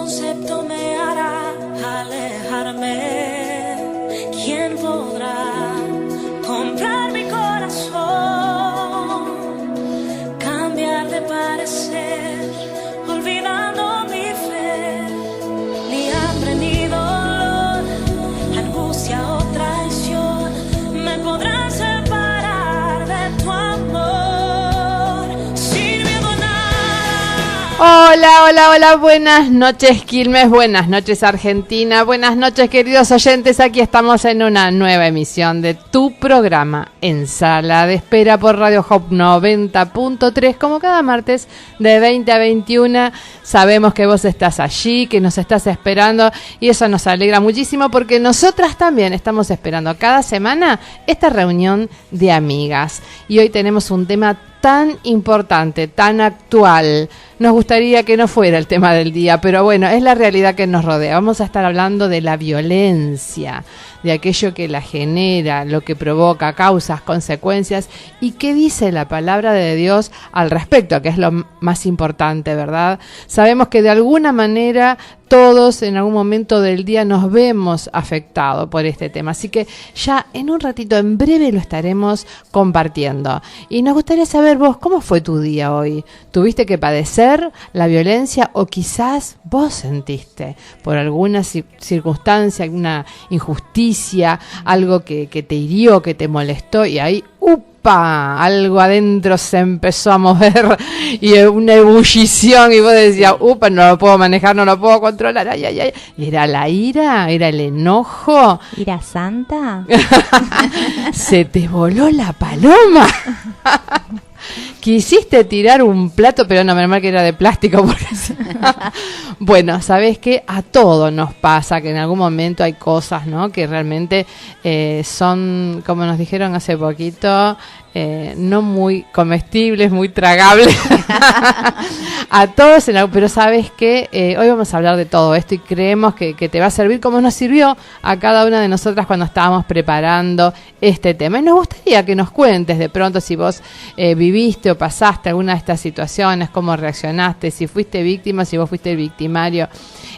concepto me hará alejarme? ¿Quién podrá comprar mi corazón? Cambiar de parecer, olvidando mi fe, ni hambre ni dolor, angustia o traición me podrán separar de tu amor. Sin miedo a nada. Hola, buenas noches Quilmes, buenas noches Argentina, buenas noches queridos oyentes, aquí estamos en una nueva emisión de tu programa En Sala de Espera por Radio Hope 90.3, como cada martes de 20 a 21, sabemos que vos estás allí, que nos estás esperando y eso nos alegra muchísimo porque nosotras también estamos esperando cada semana esta reunión de amigas y hoy tenemos un tema tan importante, tan actual. Nos gustaría que no fuera el tema del día, pero bueno, es la realidad que nos rodea. Vamos a estar hablando de la violencia, de aquello que la genera, lo que provoca, causas, consecuencias, y qué dice la palabra de Dios al respecto, que es lo más importante, ¿verdad? Sabemos que de alguna manera todos en algún momento del día nos vemos afectados por este tema, así que ya en un ratito, en breve lo estaremos compartiendo. Y nos gustaría saber vos, ¿cómo fue tu día hoy? ¿Tuviste que padecer la violencia o quizás vos sentiste por alguna circunstancia, alguna injusticia, algo que te hirió, que te molestó y ahí algo adentro se empezó a mover y una ebullición y vos decías, no lo puedo manejar, no lo puedo controlar, ay. ¿Era la ira? ¿Era el enojo? ¿Ira santa? ¿Se te voló la paloma? Quisiste tirar un plato, pero no, menos mal que era de plástico. Porque bueno, ¿sabés qué? A todos nos pasa que en algún momento hay cosas, ¿no? Que realmente son, como nos dijeron hace poquito, no muy comestibles, muy tragables. A todos, pero ¿sabés qué? Hoy vamos a hablar de todo esto y creemos que te va a servir como nos sirvió a cada una de nosotras cuando estábamos preparando este tema. Y nos gustaría que nos cuentes de pronto si vos viviste o pasaste alguna de estas situaciones, cómo reaccionaste, si fuiste víctima, si vos fuiste el victimario.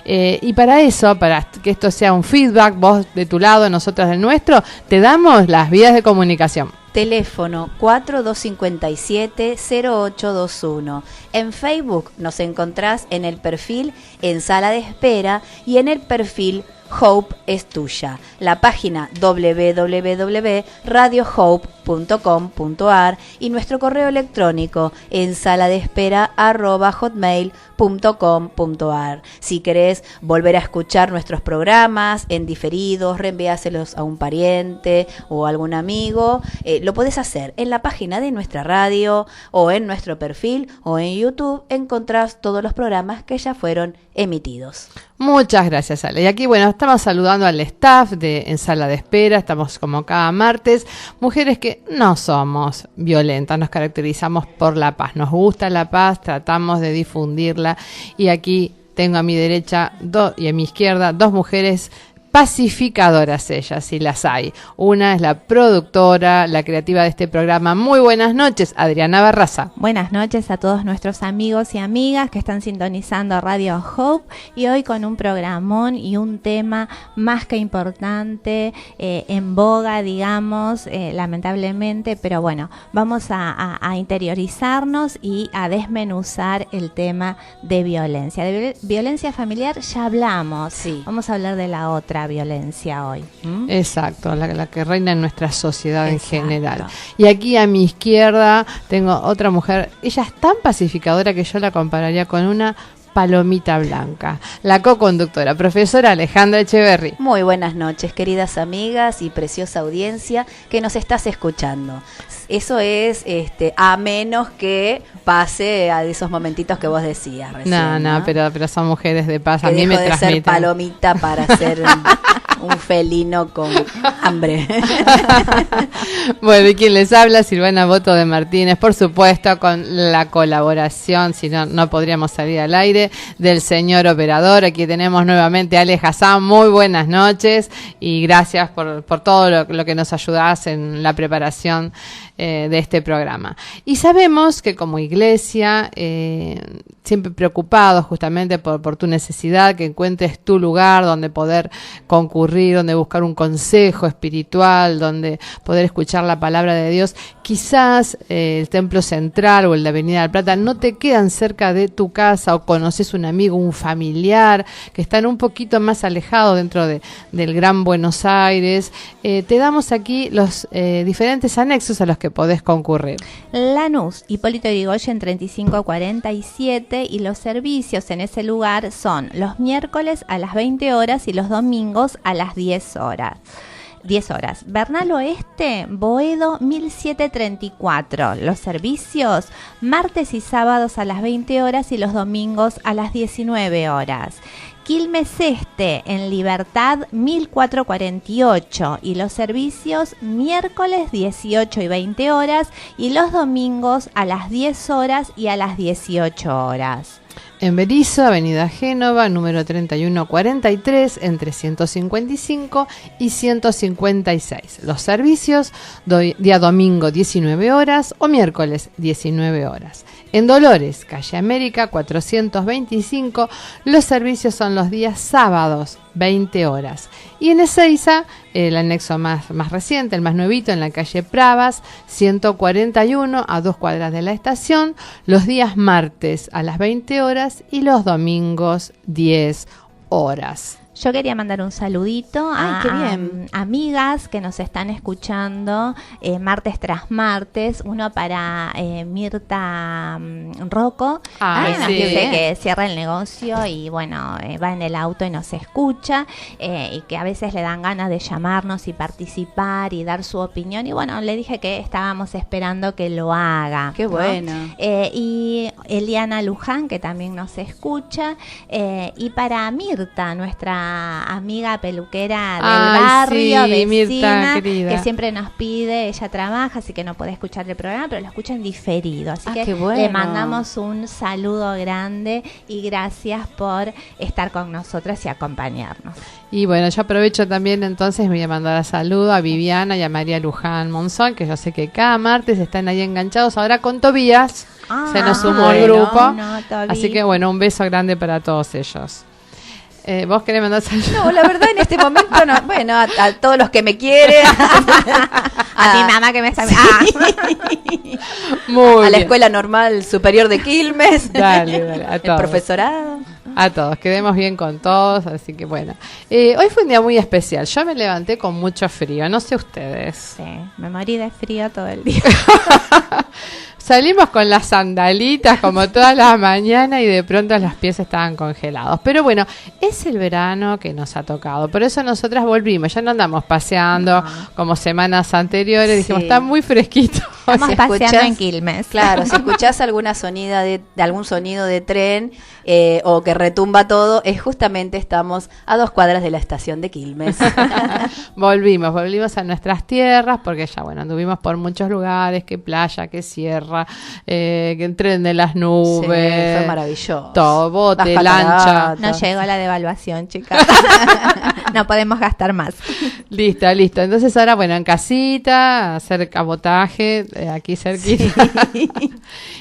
Y para eso, para que esto sea un feedback, vos de tu lado, nosotras del nuestro, te damos las vías de comunicación. Teléfono 4257-0821. En Facebook nos encontrás en el perfil En Sala de Espera y en el perfil Hope es tuya. La página www.radiohope.com.ar y nuestro correo electrónico ensaladespera@hotmail.com.ar. Si querés volver a escuchar nuestros programas en diferidos, reenviáselos a un pariente o a algún amigo, lo podés hacer en la página de nuestra radio o en nuestro perfil o en YouTube. Encontrás todos los programas que ya fueron emitidos. Muchas gracias, Ale. Y aquí, bueno, estamos saludando al staff de En Sala de Espera. Estamos como cada martes. Mujeres que no somos violentas, nos caracterizamos por la paz. Nos gusta la paz, tratamos de difundirla. Y aquí tengo a mi derecha y a mi izquierda dos mujeres pacificadoras, ellas, si las hay. Una es la productora, la creativa de este programa. Muy buenas noches, Adriana Barraza. Buenas noches a todos nuestros amigos y amigas que están sintonizando Radio Hope y hoy con un programón y un tema más que importante, en boga, digamos, lamentablemente, pero bueno, vamos a interiorizarnos y a desmenuzar el tema de violencia. De violencia familiar ya hablamos, sí. Vamos a hablar de la otra violencia hoy. Exacto, la que reina en nuestra sociedad. Exacto. En general. Y aquí a mi izquierda tengo otra mujer, ella es tan pacificadora que yo la compararía con una palomita blanca, la co-conductora, profesora Alejandra Echeverry. Muy buenas noches, queridas amigas y preciosa audiencia que nos estás escuchando. Eso es, a menos que pase a esos momentitos que vos decías recién. No, pero son mujeres de paz. Que a mí me de transmiten. ser palomita para ser un felino con hambre. Bueno, y quien les habla, Silvana Boto de Martínez, por supuesto, con la colaboración, si no, no podríamos salir al aire, del señor operador. Aquí tenemos nuevamente a Ale Hassan. Muy buenas noches y gracias por todo lo que nos ayudás en la preparación de este programa. Y sabemos que como iglesia siempre preocupados justamente por tu necesidad, que encuentres tu lugar donde poder concurrir, donde buscar un consejo espiritual, donde poder escuchar la palabra de Dios. Quizás el Templo Central o el de Avenida del Plata no te quedan cerca de tu casa, o conoces un amigo, un familiar que están un poquito más alejados dentro del Gran Buenos Aires. Te damos aquí los diferentes anexos a los que podés concurrir. Lanús, Hipólito Yrigoyen 3547, y los servicios en ese lugar son los miércoles a las 20 horas y los domingos a las 10 horas. Bernal Oeste, Boedo 1734. Los servicios martes y sábados a las 20 horas y los domingos a las 19 horas. Quilmes Este, en Libertad 1448, y los servicios miércoles 18 y 20 horas y los domingos a las 10 horas y a las 18 horas. En Berisso, Avenida Génova, número 3143, entre 155 y 156. Los servicios, día domingo 19 horas o miércoles 19 horas. En Dolores, calle América 425, los servicios son los días sábados 20 horas. Y en Ezeiza, el anexo más reciente, el más nuevito, en la calle Pravas 141, a 2 cuadras de la estación, los días martes a las 20 horas y los domingos 10 horas. Yo quería mandar un saludito a amigas que nos están escuchando martes tras martes. Uno para Mirta Rocco, que cierra el negocio y bueno, va en el auto y nos escucha, y que a veces le dan ganas de llamarnos y participar y dar su opinión. Y bueno, le dije que estábamos esperando que lo haga. Qué bueno. Y Eliana Luján, que también nos escucha, y para Mirta, nuestra amiga peluquera del barrio, sí, vecina, Mirta, querida, que siempre nos pide, ella trabaja, así que no puede escuchar el programa, pero lo escucha en diferido, así que qué bueno. le mandamos un saludo grande y gracias por estar con nosotras y acompañarnos. Y bueno, yo aprovecho también, entonces voy a mandar saludo a Viviana y a María Luján Monzón, que yo sé que cada martes están ahí enganchados ahora con Tobías. Se nos sumó el grupo, así que bueno, un beso grande para todos ellos. ¿Vos querés mandar saludos? No, la verdad en este momento no. Bueno, a todos los que me quieren. A mi mamá que me está... Muy a la bien. Escuela Normal Superior de Quilmes. Dale, a el todos. profesorado. A todos, quedemos bien con todos, así que bueno. Hoy fue un día muy especial, yo me levanté con mucho frío, no sé ustedes. Sí, me morí de frío todo el día. Salimos con las sandalitas como todas las mañanas y de pronto los pies estaban congelados. Pero bueno, es el verano que nos ha tocado. Por eso nosotras volvimos. Ya no andamos paseando como semanas anteriores. Dijimos, está muy fresquito. Estamos Si paseando escuchás- en Quilmes. Claro, si escuchás alguna sonida de algún sonido de tren o que retumba todo, es justamente estamos a 2 cuadras de la estación de Quilmes. Volvimos a nuestras tierras porque ya, bueno, anduvimos por muchos lugares, que playa, que sierra, que el tren de las nubes. Sí, fue maravilloso. Todo, bote, Las lancha. cataratas. No llegó la devaluación, chicas. No podemos gastar más. Listo. Entonces ahora, bueno, en casita, hacer cabotaje, aquí cerquita.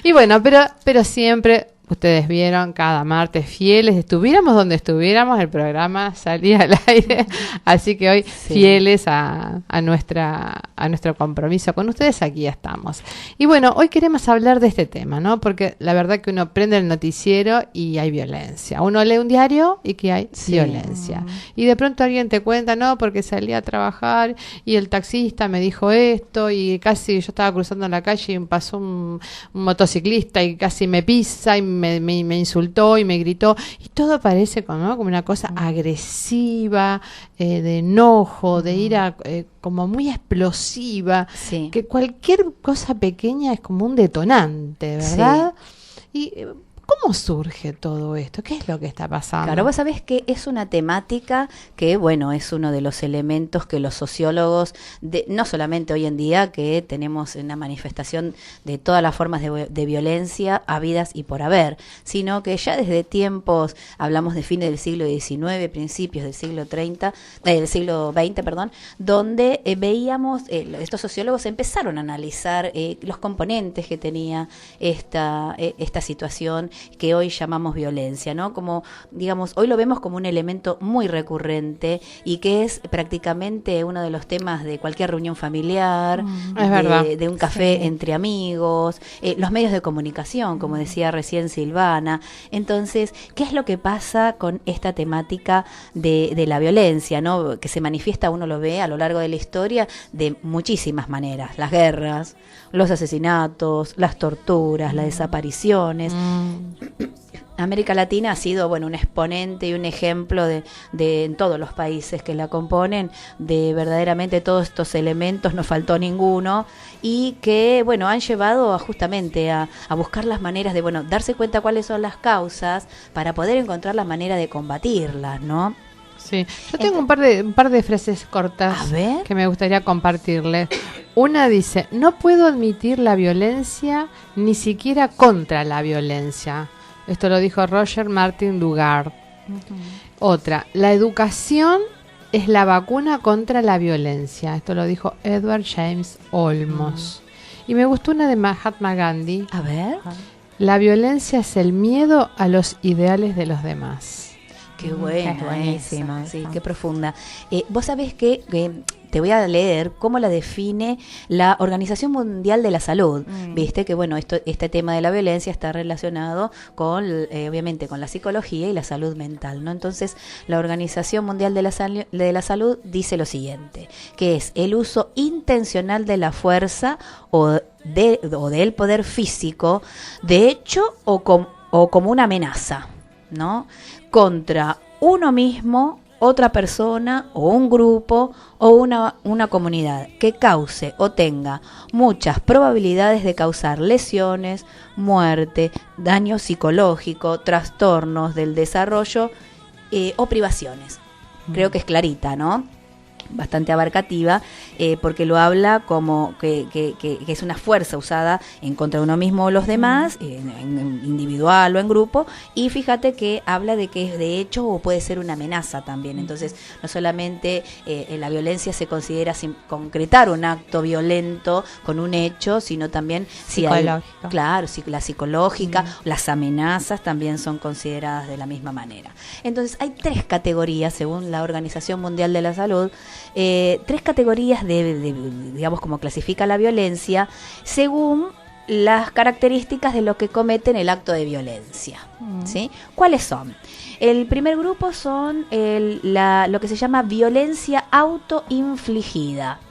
Y bueno, pero siempre, ustedes vieron, cada martes fieles, estuviéramos donde estuviéramos, el programa salía al aire, así que hoy fieles a nuestro compromiso con ustedes, aquí estamos. Y bueno, hoy queremos hablar de este tema, ¿no? Porque la verdad que uno prende el noticiero y hay violencia. Uno lee un diario y que hay violencia. Y de pronto alguien te cuenta, no, porque salí a trabajar y el taxista me dijo esto y casi yo estaba cruzando la calle y pasó un motociclista y casi me pisa y me insultó y me gritó, y todo parece como una cosa agresiva, de enojo, de ira, como muy explosiva, que cualquier cosa pequeña es como un detonante, ¿verdad? Y ¿cómo surge todo esto? ¿Qué es lo que está pasando? Claro, vos sabés que es una temática que, bueno, es uno de los elementos que los sociólogos, no solamente hoy en día, que tenemos una manifestación de todas las formas de violencia habidas y por haber, sino que ya desde tiempos, hablamos de fines del siglo XIX, principios del siglo XX, donde veíamos, estos sociólogos empezaron a analizar los componentes que tenía esta situación que hoy llamamos violencia, ¿no? Como, digamos, hoy lo vemos como un elemento muy recurrente y que es prácticamente uno de los temas de cualquier reunión familiar, Es verdad. de un café entre amigos, los medios de comunicación, como decía recién Silvana. Entonces, ¿qué es lo que pasa con esta temática de la violencia, ¿no? Que se manifiesta, uno lo ve a lo largo de la historia de muchísimas maneras: las guerras, los asesinatos, las torturas, las desapariciones. América Latina ha sido, bueno, un exponente y un ejemplo de en todos los países que la componen, de verdaderamente todos estos elementos, no faltó ninguno, y que, bueno, han llevado justamente a buscar las maneras de, bueno, darse cuenta cuáles son las causas para poder encontrar la manera de combatirlas, ¿no? Sí, yo tengo un par de frases cortas A ver. que me gustaría compartirles. Una dice: no puedo admitir la violencia, ni siquiera contra la violencia. Esto lo dijo Roger Martin Dugard. Otra: la educación es la vacuna contra la violencia. Esto lo dijo Edward James Olmos. Y me gustó una de Mahatma Gandhi: A ver. la violencia es el miedo a los ideales de los demás. Qué buena, es buenísima esa, sí, esa. qué profunda. Vos sabés que te voy a leer cómo la define la Organización Mundial de la Salud. Viste que, bueno, este tema de la violencia está relacionado con, obviamente, con la psicología y la salud mental, ¿no? Entonces, la Organización Mundial de la Salud dice lo siguiente, que es el uso intencional de la fuerza o del poder físico, de hecho o como una amenaza, ¿no? Contra uno mismo, otra persona o un grupo o una comunidad que cause o tenga muchas probabilidades de causar lesiones, muerte, daño psicológico, trastornos del desarrollo o privaciones. Creo que es clarita, ¿no? Bastante abarcativa, porque lo habla como que es una fuerza usada en contra de uno mismo o los demás, en individual o en grupo, y fíjate que habla de que es de hecho o puede ser una amenaza también. Entonces, no solamente la violencia se considera sin concretar un acto violento con un hecho, sino también si hay, claro, la psicológica, las amenazas también son consideradas de la misma manera. Entonces, hay 3 categorías, según la Organización Mundial de la Salud, 3 categorías digamos, como clasifica la violencia según las características de lo que cometen el acto de violencia, ¿sí? ¿Cuáles son? El primer grupo son lo que se llama violencia autoinfligida.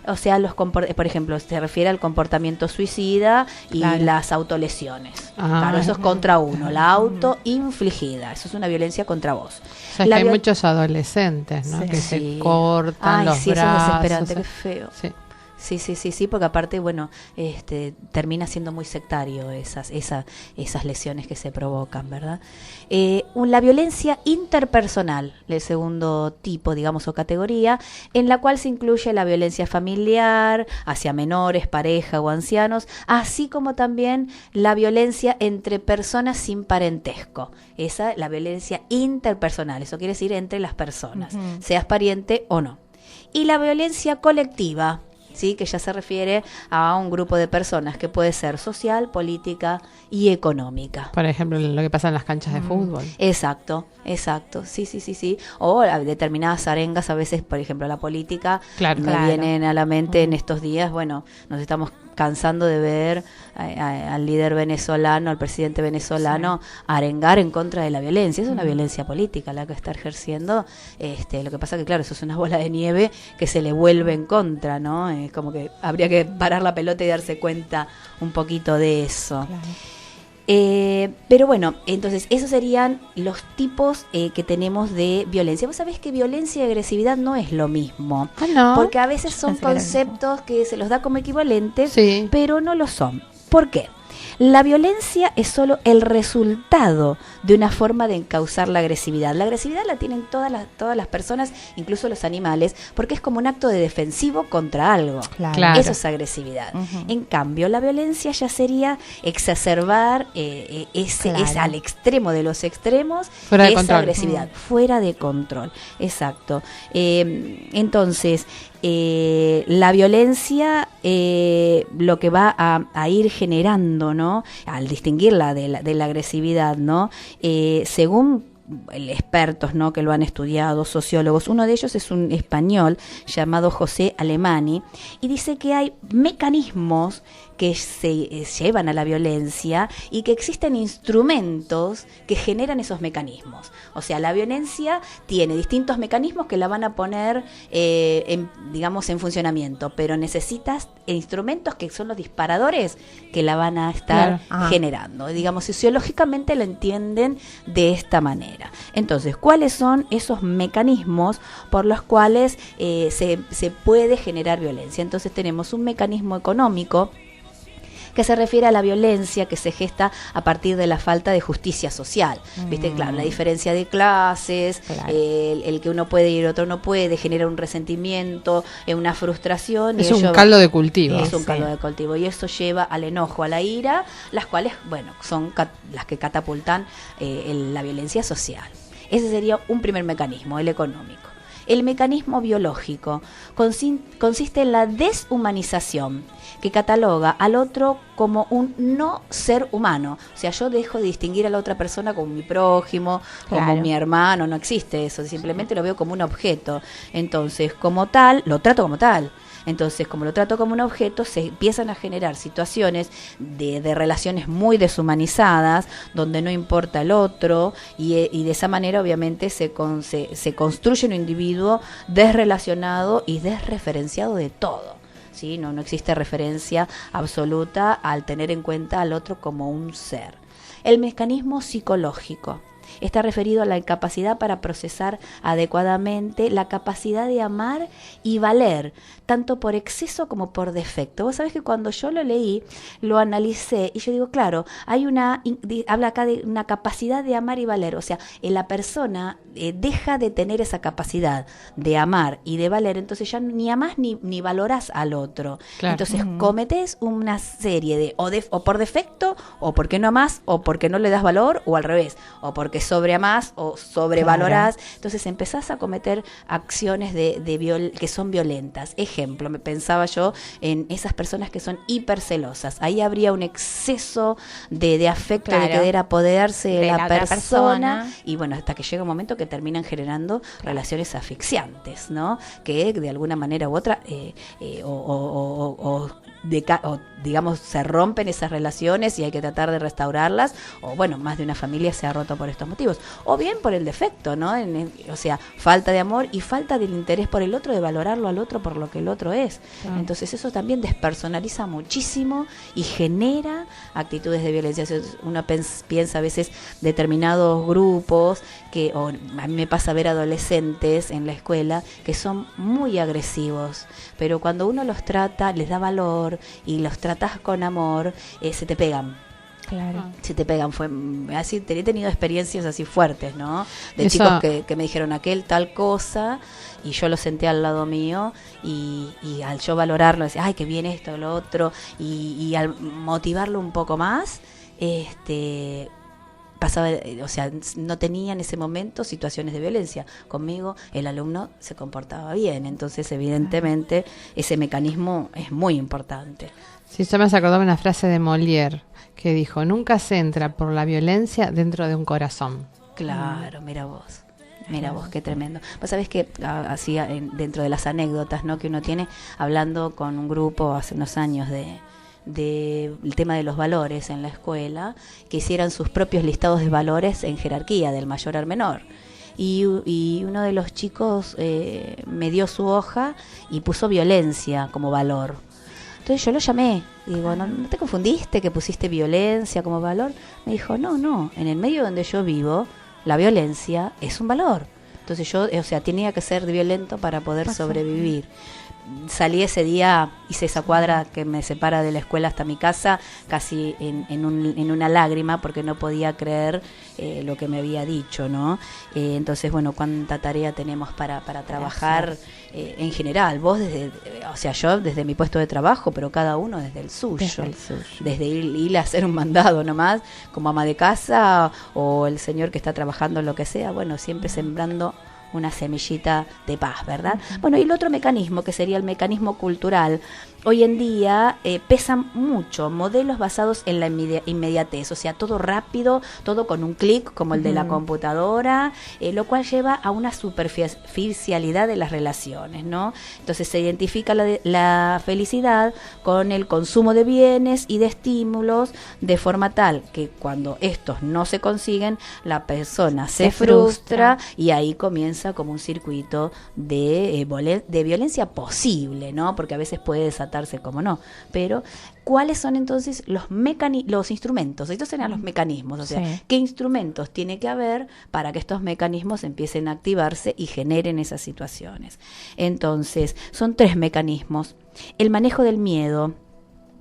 O sea, por ejemplo, se refiere al comportamiento suicida y las autolesiones. Claro, eso es contra uno, la autoinfligida. Eso es una violencia contra vos. O sea, que hay muchos adolescentes, ¿no? Que se cortan los sí, brazos. Eso es desesperante, qué feo. Sí. Sí, porque aparte, bueno, termina siendo muy sectario esas lesiones que se provocan, ¿verdad? La violencia interpersonal, el segundo tipo, digamos, o categoría, en la cual se incluye la violencia familiar, hacia menores, pareja o ancianos, así como también la violencia entre personas sin parentesco. La violencia interpersonal, eso quiere decir entre las personas, seas pariente o no. Y la violencia colectiva, ¿sí? Que ya se refiere a un grupo de personas que puede ser social, política y económica. Por ejemplo, lo que pasa en las canchas de fútbol. Exacto, sí. O determinadas arengas, a veces, por ejemplo, la política, me vienen a la mente en estos días. Bueno, nos estamos cansando de ver al líder venezolano, al presidente venezolano, arengar en contra de la violencia. Es una violencia política la que está ejerciendo. Lo que pasa que, claro, eso es una bola de nieve que se le vuelve en contra, ¿no? Es como que habría que parar la pelota y darse cuenta un poquito de eso. Pero bueno, entonces esos serían los tipos que tenemos de violencia. Vos sabés que violencia y agresividad no es lo mismo, ¿no? Porque a veces son conceptos que se los da como equivalentes, sí, pero no lo son. ¿Por qué? La violencia es solo el resultado de una forma de encauzar la agresividad. La agresividad la tienen todas las personas, incluso los animales, porque es como un acto de defensivo contra algo. Claro. Eso es agresividad. En cambio, la violencia ya sería exacerbar es al extremo de los extremos, fuera de esa control. Agresividad, fuera de control. Exacto. Entonces, la violencia lo que va a ir generando, ¿no? Al distinguirla de la agresividad, ¿no? Según expertos, ¿no?, que lo han estudiado, sociólogos, uno de ellos es un español llamado José Alemany, y dice que hay mecanismos que se llevan a la violencia y que existen instrumentos que generan esos mecanismos. O sea, la violencia tiene distintos mecanismos que la van a poner, digamos, en funcionamiento, pero necesitas instrumentos que son los disparadores que la van a estar generando. Digamos, sociológicamente la entienden de esta manera. Entonces, ¿cuáles son esos mecanismos por los cuales se puede generar violencia? Entonces tenemos un mecanismo económico que se refiere a la violencia que se gesta a partir de la falta de justicia social. ¿Viste? Claro, la diferencia de clases, el que uno puede y el otro no puede, genera un resentimiento, una frustración. Es un caldo de cultivo. Es un caldo de cultivo. Y eso lleva al enojo, a la ira, las cuales, bueno, son las que catapultan la violencia social. Ese sería un primer mecanismo, el económico. El mecanismo biológico consiste en la deshumanización, que cataloga al otro como un no ser humano. O sea, yo dejo de distinguir a la otra persona como mi prójimo, como mi hermano, no existe eso, simplemente lo veo como un objeto. Entonces, como tal, lo trato como tal. Entonces, como lo trato como un objeto, se empiezan a generar situaciones de relaciones muy deshumanizadas, donde no importa el otro, y de esa manera obviamente se construye un individuo desrelacionado y desreferenciado de todo. ¿Sí? No existe referencia absoluta al tener en cuenta al otro como un ser. El mecanismo psicológico está referido a la incapacidad para procesar adecuadamente la capacidad de amar y valer, tanto por exceso como por defecto. Vos sabés que cuando yo lo leí, lo analicé y yo digo, claro, hay habla acá de una capacidad de amar y valer, o sea, la persona deja de tener esa capacidad de amar y de valer, entonces ya ni amás ni valorás al otro. Claro. Entonces cometés una serie de o por defecto, o porque no amás, o porque no le das valor, o al revés, o porque sobreamás o sobrevalorás. Claro. Entonces empezás a cometer acciones que son violentas. Ejemplo, me pensaba yo en esas personas que son hipercelosas. Ahí habría un exceso de afecto, de querer apoderarse de la persona. Y bueno, hasta que llega un momento que terminan generando relaciones asfixiantes, ¿no? Que de alguna manera u otra digamos, se rompen esas relaciones y hay que tratar de restaurarlas, o bueno, más de una familia se ha roto por estos motivos, o bien por el defecto, ¿no? O sea, falta de amor y falta del interés por el otro, de valorarlo al otro por lo que el otro es. Entonces eso también despersonaliza muchísimo y genera actitudes de violencia. Uno piensa a veces determinados grupos o a mí me pasa ver adolescentes en la escuela que son muy agresivos, pero cuando uno los trata, les da valor y los tratas con amor, se te pegan. Claro. Se te pegan. Fue así, he tenido experiencias así fuertes, ¿no? De chicos que me dijeron aquel tal cosa y yo lo senté al lado mío y al yo valorarlo, decía, ay, qué bien esto, lo otro, y al motivarlo un poco más, pasaba, o sea, no tenía en ese momento situaciones de violencia. Conmigo el alumno se comportaba bien, entonces evidentemente ese mecanismo es muy importante. Sí, yo me acordaba una frase de Molière que dijo, nunca se entra por la violencia dentro de un corazón. Claro, mira vos, qué tremendo. Vos sabés que así dentro de las anécdotas, ¿no?, que uno tiene, hablando con un grupo hace unos años del tema de los valores en la escuela, que hicieran sus propios listados de valores en jerarquía, del mayor al menor. Y uno de los chicos me dio su hoja y puso violencia como valor. Entonces yo lo llamé, digo, ¿no te confundiste que pusiste violencia como valor? Me dijo, no, en el medio donde yo vivo, la violencia es un valor. Entonces yo, o sea, tenía que ser violento para poder sobrevivir. Salí ese día, hice esa cuadra que me separa de la escuela hasta mi casa, casi en una lágrima, porque no podía creer lo que me había dicho, ¿no? Entonces, bueno, cuánta tarea tenemos para trabajar en general. Vos yo desde mi puesto de trabajo, pero cada uno desde el suyo. Desde ir a hacer un mandado nomás, como ama de casa, o el señor que está trabajando en lo que sea, bueno, siempre sembrando una semillita de paz, ¿verdad? Bueno, y el otro mecanismo, que sería el mecanismo cultural, hoy en día pesan mucho modelos basados en la inmediatez, o sea, todo rápido, todo con un clic, como el de la computadora, lo cual lleva a una superficialidad de las relaciones, ¿no? Entonces se identifica la felicidad con el consumo de bienes y de estímulos, de forma tal que cuando estos no se consiguen, la persona se frustra y ahí comienza como un circuito de violencia posible, ¿no? Porque a veces puede desatarse como no, pero ¿cuáles son entonces los instrumentos? Estos serían los mecanismos, o sea, ¿qué instrumentos tiene que haber para que estos mecanismos empiecen a activarse y generen esas situaciones? Entonces, son 3 mecanismos. El manejo del miedo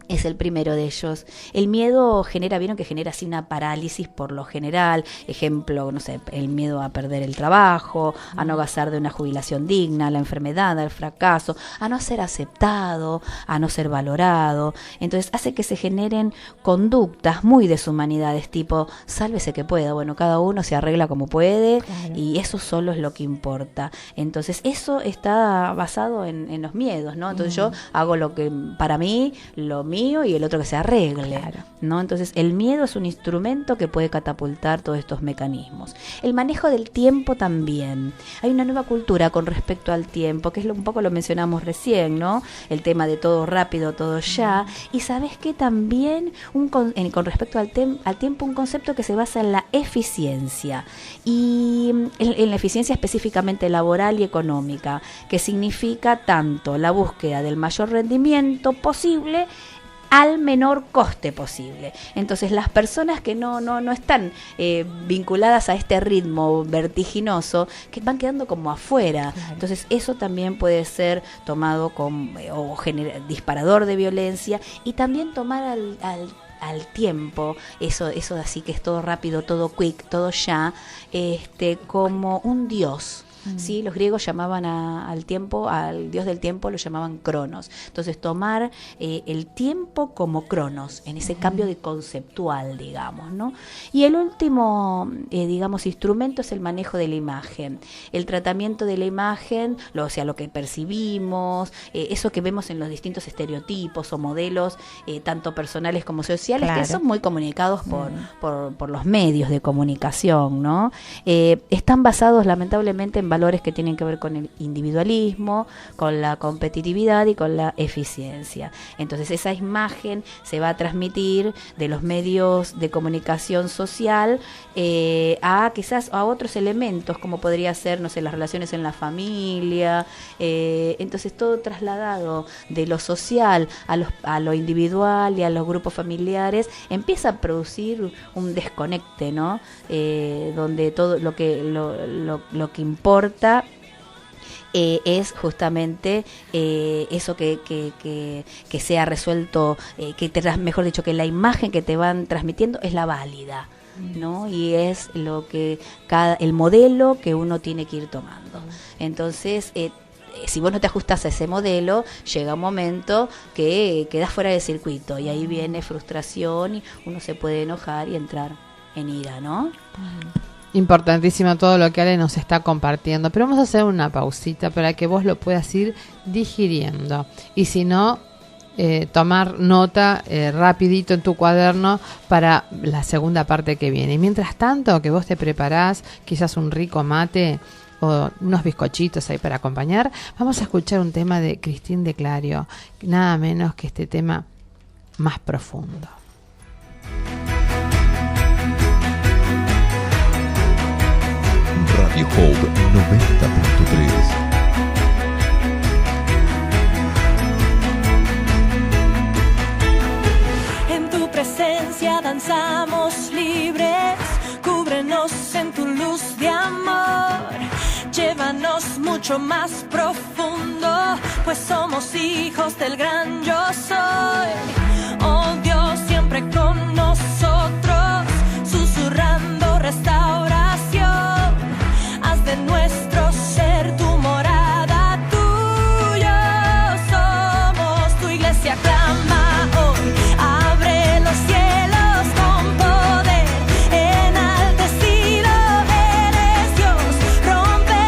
es el primero de ellos. El miedo vieron que genera así una parálisis por lo general. Ejemplo, no sé, el miedo a perder el trabajo, a no gozar de una jubilación digna, a la enfermedad, al fracaso, a no ser aceptado, a no ser valorado. Entonces hace que se generen conductas muy deshumanidades, tipo, sálvese que pueda. Bueno, cada uno se arregla como puede, claro, y eso solo es lo que importa. Entonces eso está basado en los miedos, ¿no? Entonces yo hago lo que para mí, lo mío, y el otro que se arregle, claro, ¿no? Entonces el miedo es un instrumento que puede catapultar todos estos mecanismos. El manejo del tiempo también. Hay una nueva cultura con respecto al tiempo, que es un poco lo mencionamos recién, ¿no? El tema de todo rápido, todo ya. Y sabes que también con respecto al tiempo, un concepto que se basa en la eficiencia, y en la eficiencia específicamente laboral y económica, que significa tanto la búsqueda del mayor rendimiento posible al menor coste posible. Entonces las personas que no están vinculadas a este ritmo vertiginoso, que van quedando como afuera. Claro. Entonces eso también puede ser tomado como disparador de violencia, y también tomar al tiempo, eso así que es todo rápido, todo quick, todo ya, como un dios. Sí, los griegos llamaban al tiempo, al dios del tiempo lo llamaban Cronos. Entonces tomar el tiempo como Cronos, en ese cambio de conceptual, digamos, ¿no? Y el último, instrumento es el manejo de la imagen, el tratamiento de la imagen, lo que percibimos, eso que vemos en los distintos estereotipos o modelos, tanto personales como sociales, claro, que son muy comunicados por los medios de comunicación, ¿no? Están basados lamentablemente en valores que tienen que ver con el individualismo, con la competitividad y con la eficiencia. Entonces esa imagen se va a transmitir de los medios de comunicación social quizás a otros elementos, como podría ser, no sé, las relaciones en la familia. Entonces todo trasladado de lo social a lo individual y a los grupos familiares empieza a producir un desconecte, ¿no? Donde todo lo que importa es justamente eso que sea resuelto, mejor dicho, que la imagen que te van transmitiendo es la válida, ¿no? Y es el modelo que uno tiene que ir tomando. Entonces, si vos no te ajustás a ese modelo, llega un momento que quedás fuera del circuito, y ahí viene frustración y uno se puede enojar y entrar en ira, ¿no? Importantísimo todo lo que Ale nos está compartiendo, pero vamos a hacer una pausita para que vos lo puedas ir digiriendo, y si no, tomar nota rapidito en tu cuaderno para la segunda parte que viene. Y mientras tanto, que vos te preparás quizás un rico mate o unos bizcochitos ahí para acompañar, vamos a escuchar un tema de Cristín de Clario, nada menos que este tema Más Profundo. Radio Hope 90.3. En tu presencia danzamos libres, cúbrenos en tu luz de amor, llévanos mucho más profundo, pues somos hijos del gran yo soy. Oh Dios, siempre con nosotros, susurrando restauración. Haz de nuestro ser tu morada, tuyo somos, tu iglesia clama hoy. Abre los cielos con poder, enaltecido eres Dios, rompe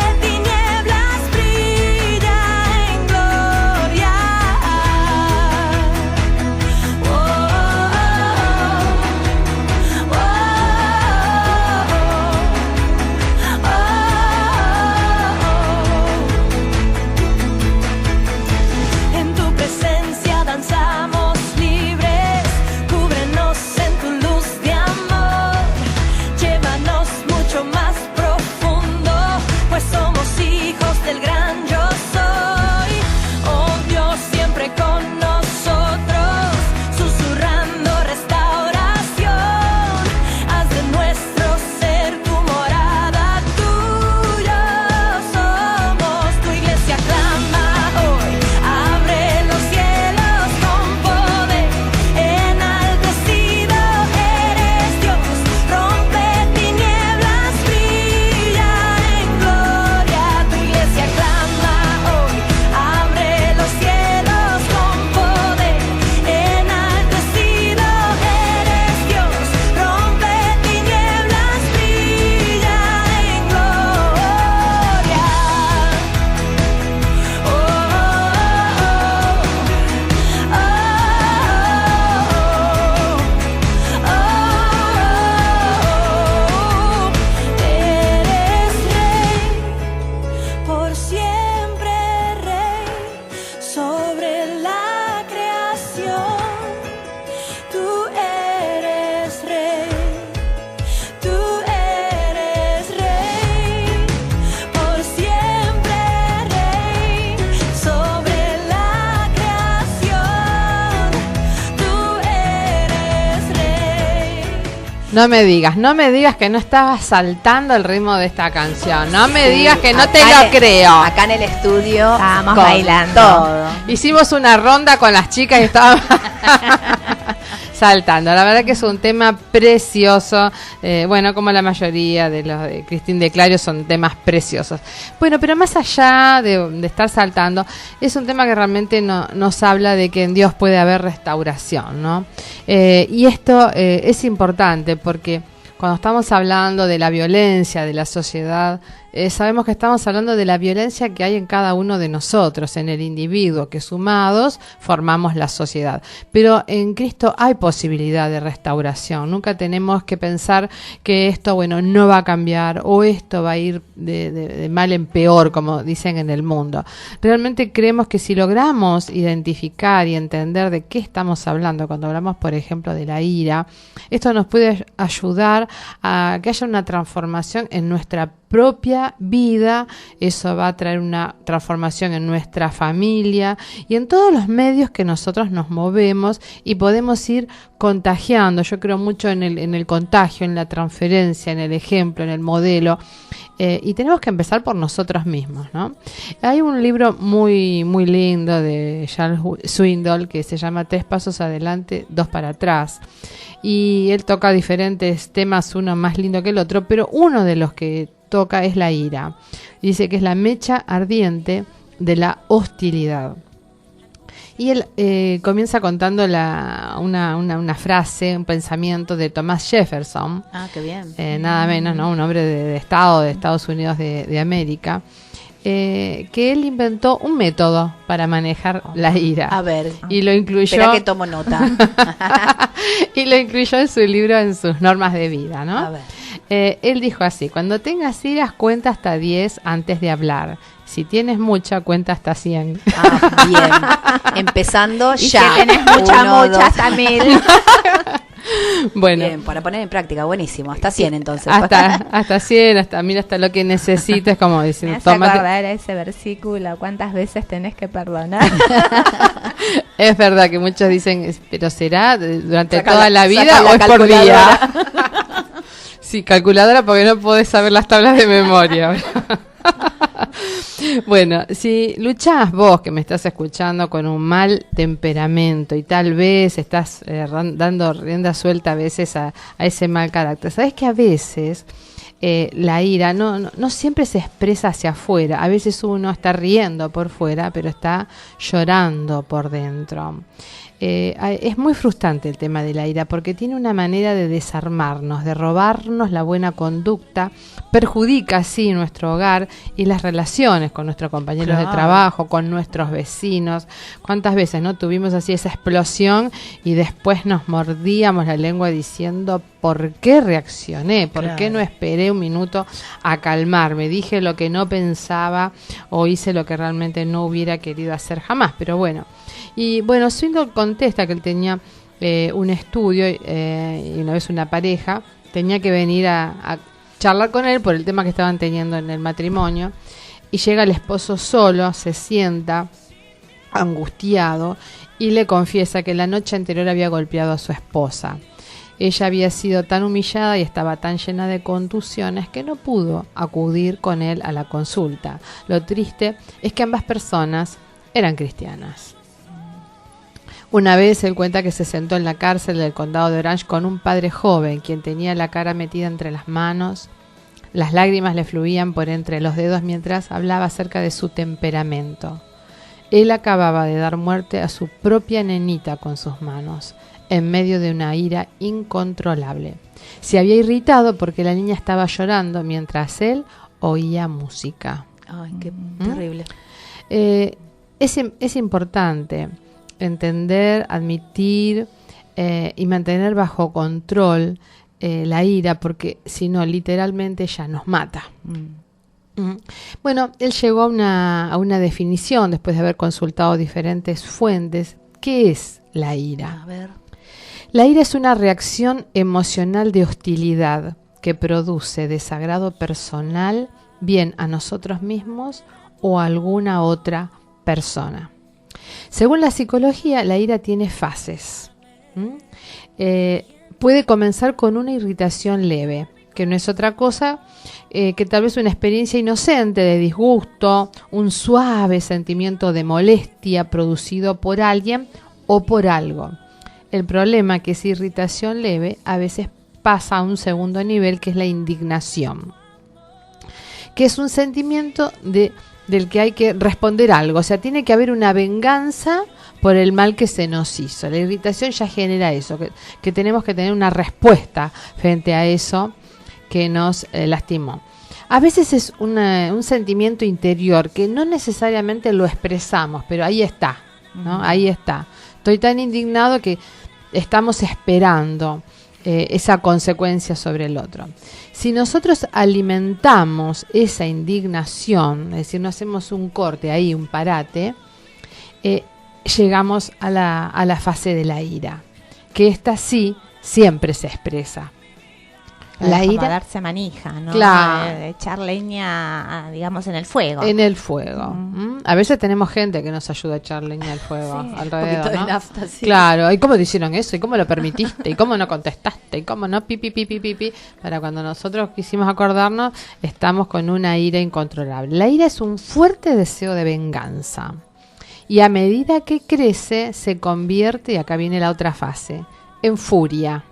No me digas que no estabas saltando el ritmo de esta canción. No me digas que no te lo creo. Acá en el estudio Estábamos con bailando. todo. Hicimos una ronda con las chicas y estábamos saltando. La verdad que es un tema precioso. Bueno, como la mayoría de los de Cristín de Clario son temas preciosos. Bueno, pero más allá de estar saltando, es un tema que realmente nos habla de que en Dios puede haber restauración, ¿no? Y esto es importante porque cuando estamos hablando de la violencia de la sociedad, sabemos que estamos hablando de la violencia que hay en cada uno de nosotros, en el individuo, que sumados formamos la sociedad. Pero en Cristo hay posibilidad de restauración. Nunca tenemos que pensar que esto, bueno, no va a cambiar o esto va a ir de mal en peor, como dicen en el mundo. Realmente creemos que si logramos identificar y entender de qué estamos hablando, cuando hablamos, por ejemplo, de la ira, esto nos puede ayudar a que haya una transformación en nuestra propia vida. Eso va a traer una transformación en nuestra familia y en todos los medios que nosotros nos movemos y podemos ir contagiando. Yo creo mucho en el contagio, en la transferencia, en el ejemplo, en el modelo. Y tenemos que empezar por nosotros mismos, ¿no? Hay un libro muy, muy lindo de Charles Swindoll que se llama 3 pasos adelante, 2 para atrás. Y él toca diferentes temas, uno más lindo que el otro, pero uno de los que toca es la ira. Dice que es la mecha ardiente de la hostilidad. Y él comienza contando una frase, un pensamiento de Thomas Jefferson. Ah, qué bien. Nada menos, ¿no? Un hombre de Estado de Estados Unidos de América. Que él inventó un método para manejar la ira. A ver, y lo incluyó. espera que tomo nota. Y lo incluyó en su libro, en sus normas de vida, ¿no? A ver. Él dijo así: cuando tengas iras, cuenta hasta 10 antes de hablar. Si tienes mucha, cuenta hasta 100. Ah, bien. Empezando Y ya. que tenés mucha hasta 1000. Bueno, Bien, para poner en práctica, buenísimo. Hasta 100 entonces. hasta 100, hasta 1000, hasta lo que necesites, como Me diciendo, hace tómate. acordar ese versículo, ¿cuántas veces tenés que perdonar? Es verdad que muchos dicen, pero ¿será durante Saca toda la vida saca o es por calculadora. día? Sí, calculadora, porque no podés saber las tablas de memoria. Bueno, si luchás vos que me estás escuchando con un mal temperamento y tal vez estás dando rienda suelta a veces a ese mal carácter, sabés que a veces la ira no siempre se expresa hacia afuera. A veces uno está riendo por fuera, pero está llorando por dentro. Es muy frustrante el tema de la ira porque tiene una manera de desarmarnos, de robarnos la buena conducta, perjudica así nuestro hogar y las relaciones con nuestros compañeros de trabajo, con nuestros vecinos. ¿Cuántas veces no tuvimos así esa explosión y después nos mordíamos la lengua diciendo ¿por qué reaccioné? ¿Por qué no esperé un minuto a calmarme? Dije lo que no pensaba o hice lo que realmente no hubiera querido hacer jamás, pero bueno. Y bueno, Swindoll contesta que él tenía un estudio y una vez una pareja tenía que venir a charlar con él por el tema que estaban teniendo en el matrimonio y llega el esposo solo, se sienta angustiado y le confiesa que la noche anterior había golpeado a su esposa. Ella había sido tan humillada y estaba tan llena de contusiones que no pudo acudir con él a la consulta. Lo triste es que ambas personas eran cristianas. Una vez él cuenta que se sentó en la cárcel del condado de Orange con un padre joven, quien tenía la cara metida entre las manos. Las lágrimas le fluían por entre los dedos mientras hablaba acerca de su temperamento. Él acababa de dar muerte a su propia nenita con sus manos, en medio de una ira incontrolable. Se había irritado porque la niña estaba llorando mientras él oía música. Ay, qué terrible. Es importante entender, admitir y mantener bajo control la ira, porque si no, literalmente ella nos mata. Bueno, él llegó a una definición después de haber consultado diferentes fuentes. ¿Qué es la ira? A ver. La ira es una reacción emocional de hostilidad que produce desagrado personal, bien a nosotros mismos o a alguna otra persona. Según la psicología, la ira tiene fases. puede comenzar con una irritación leve, que no es otra cosa que tal vez una experiencia inocente de disgusto, un suave sentimiento de molestia producido por alguien o por algo. El problema es que esa irritación leve a veces pasa a un segundo nivel, que es la indignación, que es un sentimiento del que hay que responder algo, o sea, tiene que haber una venganza por el mal que se nos hizo. La irritación ya genera eso, que tenemos que tener una respuesta frente a eso que nos lastimó. A veces es un sentimiento interior que no necesariamente lo expresamos, pero ahí está, ¿no? Ahí está. Estoy tan indignado que estamos esperando esa consecuencia sobre el otro. Si nosotros alimentamos esa indignación, es decir, no hacemos un corte ahí, un parate, llegamos a la fase de la ira, que esta sí siempre se expresa. La ira, darse manija, ¿no? Claro. Echar leña, digamos, en el fuego. En el fuego. A veces tenemos gente que nos ayuda a echar leña al fuego, Sí, alrededor, un poquito ¿no? de nafta, sí. Claro, ¿y cómo te hicieron eso? ¿Y cómo lo permitiste? ¿Y cómo no contestaste? ¿Y cómo no? Pi. Para cuando nosotros quisimos acordarnos, estamos con una ira incontrolable. La ira es un fuerte deseo de venganza. Y a medida que crece, se convierte, y acá viene la otra fase, en furia.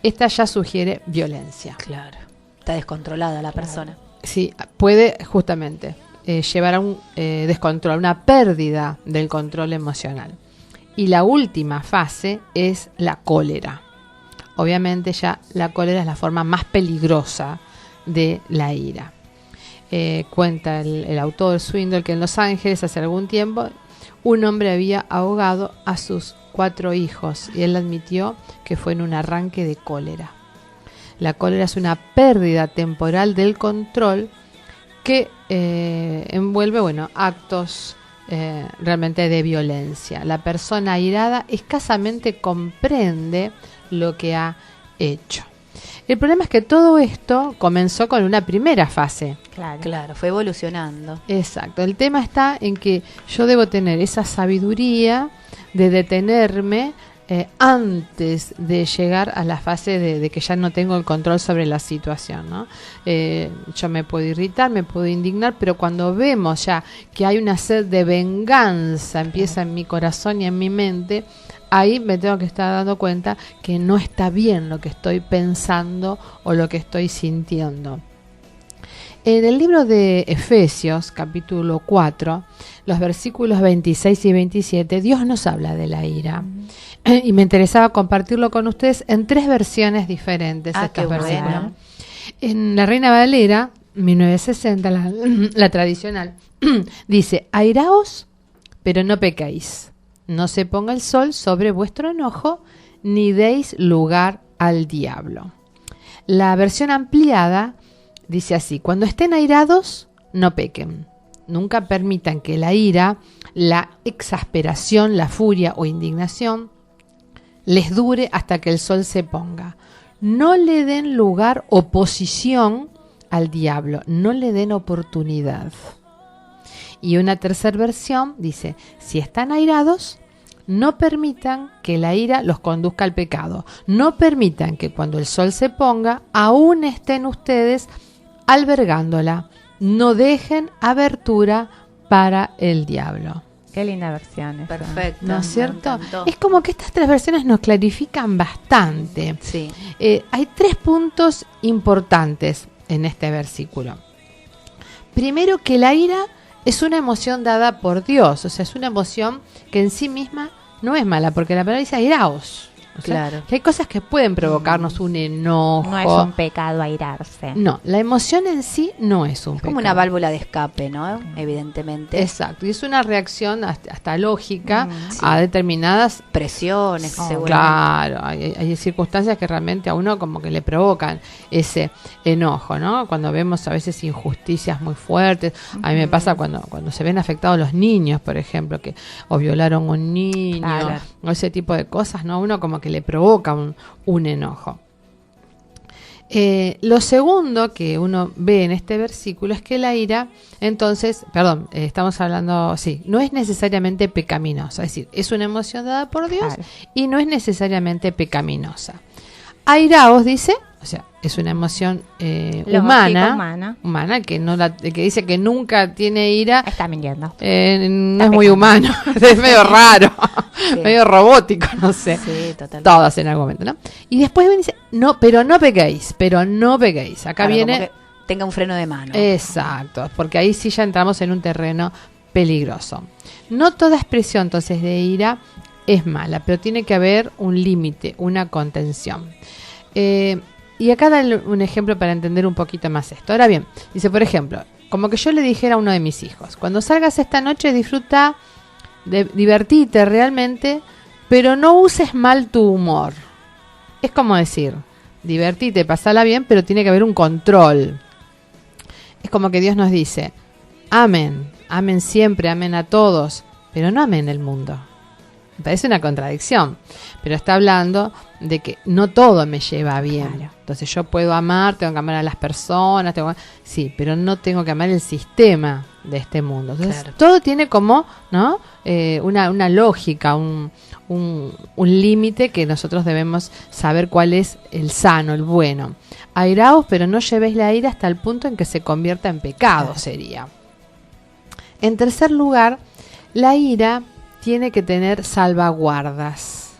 Esta ya sugiere violencia. Claro. Está descontrolada la persona. Sí, puede justamente llevar a un descontrol, una pérdida del control emocional. Y la última fase es la cólera. Obviamente ya la cólera es la forma más peligrosa de la ira. Cuenta el autor Swindoll que en Los Ángeles hace algún tiempo un hombre había ahogado a sus 4 hijos y él admitió que fue en un arranque de cólera. La cólera es una pérdida temporal del control que envuelve, actos realmente de violencia. La persona airada escasamente comprende lo que ha hecho. El problema es que todo esto comenzó con una primera fase. Claro, fue evolucionando. Exacto. El tema está en que yo debo tener esa sabiduría de detenerme antes de llegar a la fase de que ya no tengo el control sobre la situación, ¿no? Yo me puedo irritar, me puedo indignar, pero cuando vemos ya que hay una sed de venganza, empieza en mi corazón y en mi mente, ahí me tengo que estar dando cuenta que no está bien lo que estoy pensando o lo que estoy sintiendo. En el libro de Efesios, capítulo 4, los versículos 26 y 27, Dios nos habla de la ira. Y me interesaba compartirlo con ustedes en 3 versiones diferentes. Qué versículos. bueno. En la Reina Valera, 1960, la tradicional, dice: airaos, pero no pecáis. No se ponga el sol sobre vuestro enojo, ni deis lugar al diablo. La versión ampliada dice así: cuando estén airados, no pequen. Nunca permitan que la ira, la exasperación, la furia o indignación les dure hasta que el sol se ponga. No le den lugar o posición al diablo, no le den oportunidad. Y una tercera versión dice: si están airados, no permitan que la ira los conduzca al pecado. No permitan que cuando el sol se ponga, aún estén ustedes albergándola. No dejen abertura para el diablo. Qué linda versión. Perfecto. ¿No es cierto? Me encantó. Es como que estas 3 versiones nos clarifican bastante. Sí. Hay 3 puntos importantes en este versículo. Primero, que la ira es una emoción dada por Dios, o sea, es una emoción que en sí misma no es mala, porque la palabra dice airaos. O sea, Claro. que hay cosas que pueden provocarnos un enojo. No es un pecado airarse. No, la emoción en sí no es un Es como pecado. una válvula de escape, ¿no? Evidentemente. Exacto, y es una reacción hasta lógica Sí. a determinadas. Presiones, seguramente. Claro, hay circunstancias que realmente a uno como que le provocan ese enojo, ¿no? Cuando vemos a veces injusticias muy fuertes. A mí me pasa cuando se ven afectados los niños, por ejemplo, que o violaron a un niño, Claro. o ese tipo de cosas, ¿no? Uno como que le provoca un enojo. Lo segundo que uno ve en este versículo es que la ira, entonces, estamos hablando, no es necesariamente pecaminosa, es decir, es una emoción dada por Dios Claro. y no es necesariamente pecaminosa. Airaos, dice, o sea, es una emoción Lógica, humana, que no el que dice que nunca tiene ira, está mintiendo. no es pecando. muy humano, es medio raro, Sí. medio robótico, no sé. Sí, totalmente. Todas en algún momento, ¿no? Y después dice, no, pero no peguéis. Acá Claro, viene... como que tenga un freno de mano. Exacto, porque ahí sí ya entramos en un terreno peligroso. No toda expresión entonces de ira es mala, pero tiene que haber un límite, una contención. Y acá da un ejemplo para entender un poquito más esto. Ahora bien, dice, por ejemplo, como que yo le dijera a uno de mis hijos, cuando salgas esta noche disfruta, divertite realmente, pero no uses mal tu humor. Es como decir, divertite, pasala bien, pero tiene que haber un control. Es como que Dios nos dice, amen siempre, amen a todos, pero no amen el mundo. Me parece una contradicción, pero está hablando de que no todo me lleva bien. Claro. Entonces yo puedo amar, tengo que amar a las personas, sí, pero no tengo que amar el sistema de este mundo. Entonces Claro. todo tiene como, ¿no? Una lógica, un límite que nosotros debemos saber cuál es el sano, el bueno. Airaos, pero no llevéis la ira hasta el punto en que se convierta en pecado, sería. En tercer lugar, la ira tiene que tener salvaguardas.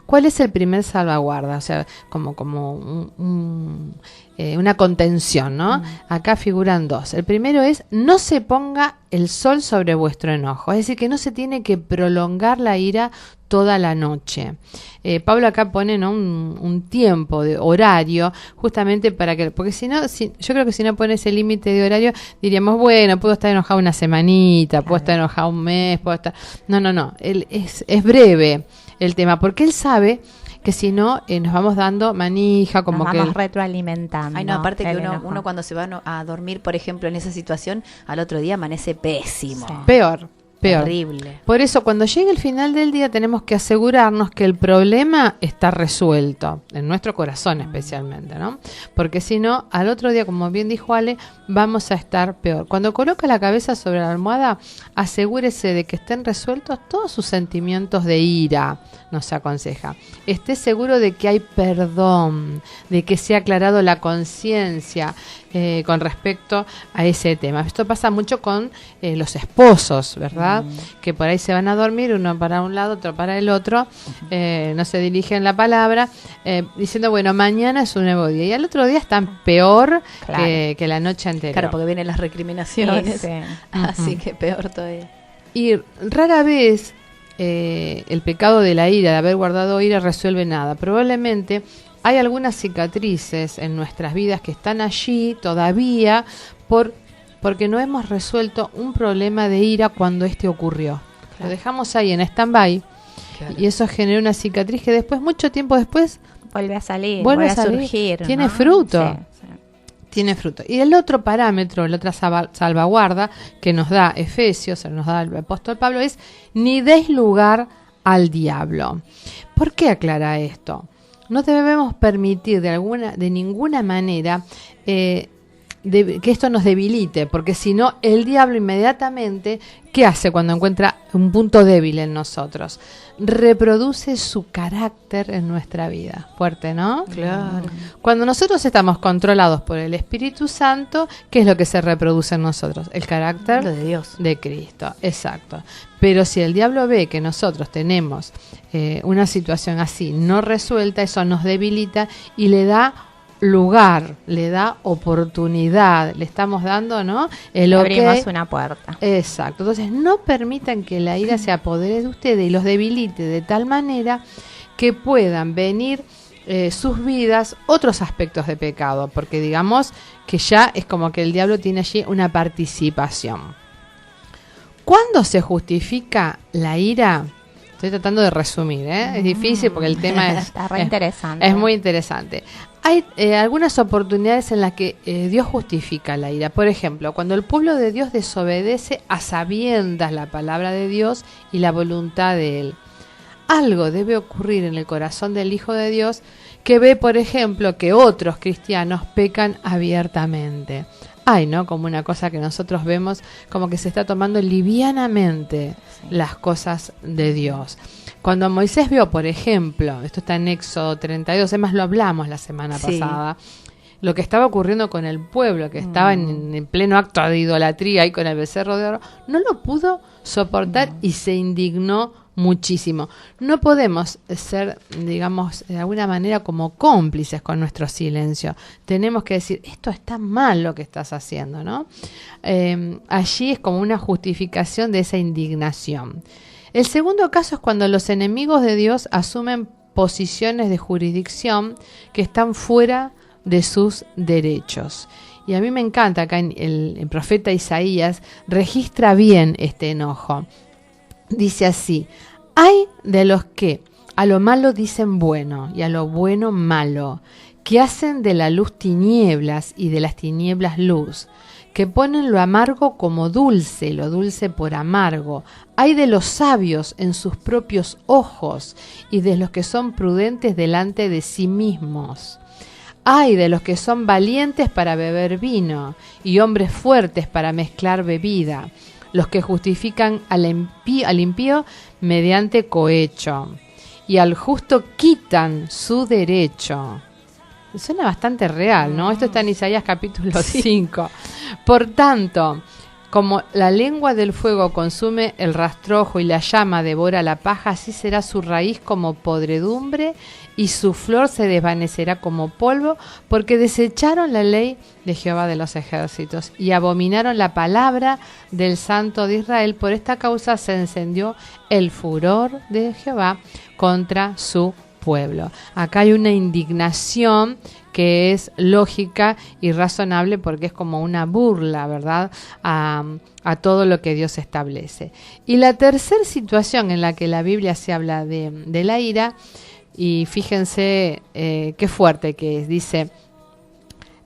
¿Cuál es el primer salvaguarda? O sea, como una contención, ¿no? Acá figuran dos. El primero es, no se ponga el sol sobre vuestro enojo. Es decir, que no se tiene que prolongar la ira toda la noche. Pablo acá pone, ¿no? un tiempo de horario, justamente para que, porque si no, yo creo que si no pone ese límite de horario, diríamos, bueno, puedo estar enojado una semanita, puedo estar enojado un mes, puedo estar... No, es breve el tema, porque él sabe que si no, nos vamos dando manija, como Nos que... vamos retroalimentando. Ay, no, aparte que el uno enojo. cuando se va a dormir, por ejemplo, en esa situación, al otro día amanece pésimo. Sí. Peor. Terrible. Por eso, cuando llegue el final del día, tenemos que asegurarnos que el problema está resuelto, en nuestro corazón especialmente, ¿no? Porque si no, al otro día, como bien dijo Ale, vamos a estar peor. Cuando coloca la cabeza sobre la almohada, asegúrese de que estén resueltos todos sus sentimientos de ira, nos aconseja. Esté seguro de que hay perdón, de que se ha aclarado la conciencia con respecto a ese tema. Esto pasa mucho con los esposos, ¿verdad? Que por ahí se van a dormir, uno para un lado, otro para el otro, no se dirigen la palabra, diciendo, bueno, mañana es un nuevo día. Y al otro día están peor Claro. que la noche anterior. Claro, porque vienen las recriminaciones. Sí. Así que peor todavía. Y rara vez el pecado de la ira, de haber guardado ira, resuelve nada. Probablemente hay algunas cicatrices en nuestras vidas que están allí todavía porque no hemos resuelto un problema de ira cuando este ocurrió. Lo dejamos ahí en stand-by y eso genera una cicatriz que después, mucho tiempo después, Vuelve a salir, Vuelve vuelve a a salir. surgir. Tiene ¿no? fruto. Sí. tiene fruto. Y el otro parámetro, la otra salvaguarda que nos da Efesios, nos da el apóstol Pablo, es ni deis lugar al diablo. ¿Por qué aclara esto? No debemos permitir de ninguna manera que esto nos debilite, porque si no, el diablo inmediatamente, ¿qué hace cuando encuentra un punto débil en nosotros? Reproduce su carácter en nuestra vida. Fuerte, ¿no? Claro. Cuando nosotros estamos controlados por el Espíritu Santo, ¿qué es lo que se reproduce en nosotros? El carácter Lo de Dios. de Cristo, exacto. Pero si el diablo ve que nosotros tenemos una situación así no resuelta, eso nos debilita y le da lugar, le da oportunidad, le estamos dando, ¿no? El Abrimos ok. una puerta. Exacto. Entonces, no permitan que la ira se apodere de ustedes y los debilite de tal manera que puedan venir sus vidas otros aspectos de pecado, porque digamos que ya es como que el diablo tiene allí una participación. ¿Cuándo se justifica la ira? Estoy tratando de resumir, es difícil porque el tema Está re interesante. es muy interesante. Hay algunas oportunidades en las que Dios justifica la ira. Por ejemplo, cuando el pueblo de Dios desobedece a sabiendas la palabra de Dios y la voluntad de Él. Algo debe ocurrir en el corazón del Hijo de Dios que ve, por ejemplo, que otros cristianos pecan abiertamente. hay, ¿no? Como una cosa que nosotros vemos como que se está tomando livianamente las cosas de Dios. Cuando Moisés vio, por ejemplo, esto está en Éxodo 32, además lo hablamos la semana pasada, lo que estaba ocurriendo con el pueblo, que estaba en pleno acto de idolatría y con el becerro de oro, no lo pudo soportar y se indignó muchísimo. No podemos ser, digamos, de alguna manera como cómplices con nuestro silencio. Tenemos que decir, esto está mal lo que estás haciendo, ¿no? Allí es como una justificación de esa indignación. El segundo caso es cuando los enemigos de Dios asumen posiciones de jurisdicción que están fuera de sus derechos. Y a mí me encanta acá el profeta Isaías registra bien este enojo. Dice así: hay de los que a lo malo dicen bueno y a lo bueno malo, que hacen de la luz tinieblas y de las tinieblas luz, que ponen lo amargo como dulce y lo dulce por amargo. Hay de los sabios en sus propios ojos y de los que son prudentes delante de sí mismos. Hay de los que son valientes para beber vino y hombres fuertes para mezclar bebida, los que justifican al impío mediante cohecho y al justo quitan su derecho. Suena bastante real, ¿no? Esto está en Isaías capítulo 5. Por tanto, como la lengua del fuego consume el rastrojo y la llama devora la paja, así será su raíz como podredumbre y su flor se desvanecerá como polvo, porque desecharon la ley de Jehová de los ejércitos y abominaron la palabra del Santo de Israel. Por esta causa se encendió el furor de Jehová contra su pueblo. Acá hay una indignación que es lógica y razonable porque es como una burla, ¿verdad?, a todo lo que Dios establece. Y la tercera situación en la que la Biblia se habla de la ira, y fíjense qué fuerte que es, dice: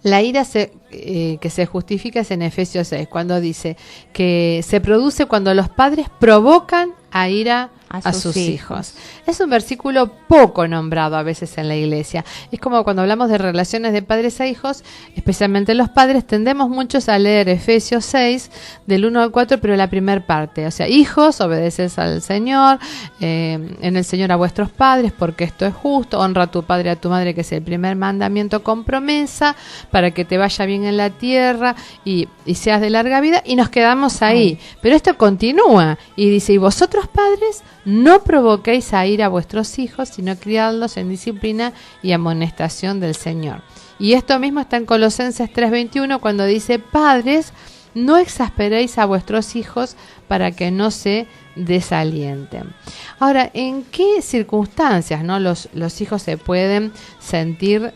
la ira que se justifica es en Efesios 6, cuando dice que se produce cuando los padres provocan a ira a sus hijos. Es un versículo poco nombrado a veces en la iglesia. Es como cuando hablamos de relaciones de padres a hijos, especialmente los padres, tendemos muchos a leer Efesios 6, del 1 al 4, pero la primera parte. O sea, hijos, obedeces al Señor, en el Señor a vuestros padres, porque esto es justo. Honra a tu padre y a tu madre, que es el primer mandamiento con promesa, para que te vaya bien en la tierra y seas de larga vida. Y nos quedamos ahí. Pero esto continúa y dice: y vosotros, padres, no provoquéis a ira a vuestros hijos, sino criadlos en disciplina y amonestación del Señor. Y esto mismo está en Colosenses 3:21, cuando dice: padres, no exasperéis a vuestros hijos para que no se desalienten. Ahora, ¿en qué circunstancias, no, los hijos se pueden sentir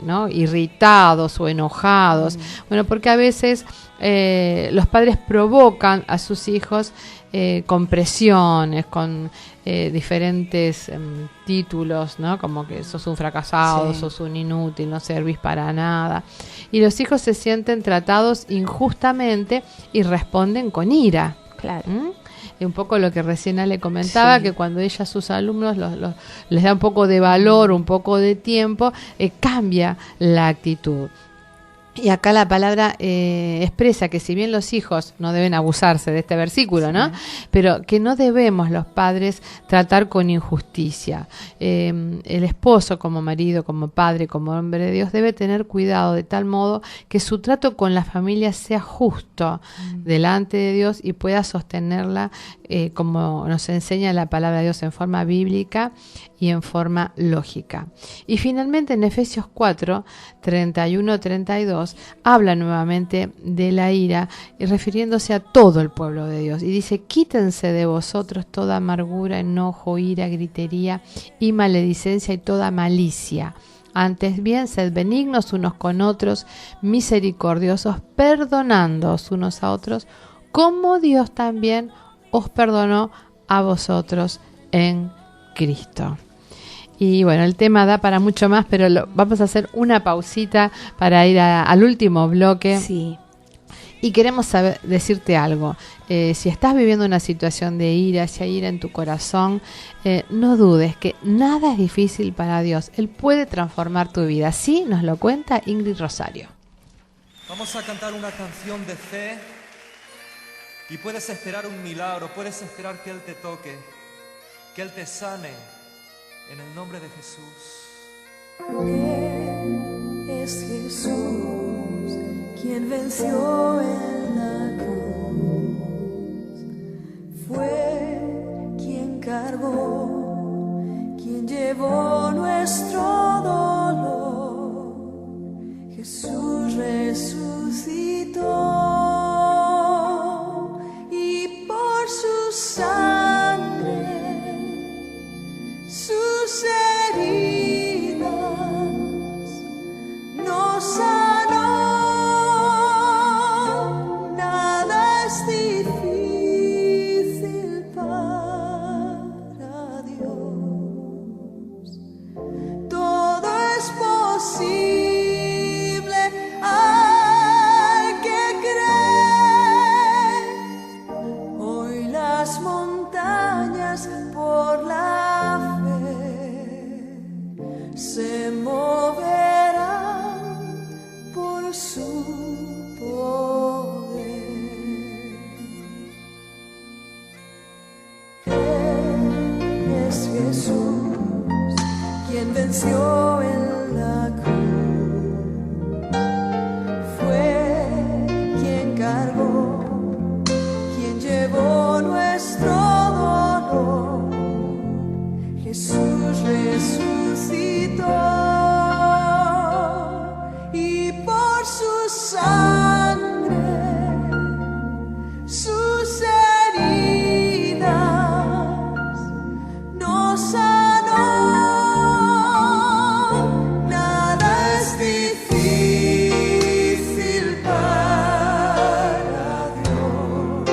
¿no?, irritados o enojados? Bueno, porque a veces los padres provocan a sus hijos con presiones, con diferentes títulos, ¿no? Como que sos un fracasado, sos un inútil, no servís para nada. Y los hijos se sienten tratados injustamente y responden con ira. Claro. Y un poco lo que recién le comentaba, que cuando ella a sus alumnos les da un poco de valor, un poco de tiempo, cambia la actitud. Y acá la palabra expresa que si bien los hijos no deben abusarse de este versículo, ¿no?, pero que no debemos los padres tratar con injusticia. El esposo, como marido, como padre, como hombre de Dios, debe tener cuidado de tal modo que su trato con la familia sea justo delante de Dios y pueda sostenerla como nos enseña la palabra de Dios, en forma bíblica y en forma lógica. Y finalmente en Efesios 4, 31-32 habla nuevamente de la ira, y refiriéndose a todo el pueblo de Dios, y dice: quítense de vosotros toda amargura, enojo, ira, gritería y maledicencia y toda malicia. Antes bien, sed benignos unos con otros, misericordiosos, perdonándoos unos a otros, como Dios también os perdonó a vosotros en Cristo. Y bueno, el tema da para mucho más, pero vamos a hacer una pausita para ir al último bloque. Sí. Y queremos decirte algo. Si estás viviendo una situación de ira, si hay ira en tu corazón, no dudes que nada es difícil para Dios. Él puede transformar tu vida. Sí, nos lo cuenta Ingrid Rosario. Vamos a cantar una canción de fe y puedes esperar un milagro, puedes esperar que Él te toque, que Él te sane en el nombre de Jesús. Él es Jesús quien venció en la cruz, fue quien cargó, quien llevó nuestro dolor. Jesús resucitó y por su sangre, sus heridas nos sanó. Nada es difícil para Dios, todo es posible al que cree. Hoy las montañas por la fe se moverán por su poder. Él es Jesús quien venció en la cruz, fue quien cargó, quien llevó nuestro dolor. Jesús resucitó y por su sangre, sus heridas nos sanó. Nada es difícil para Dios,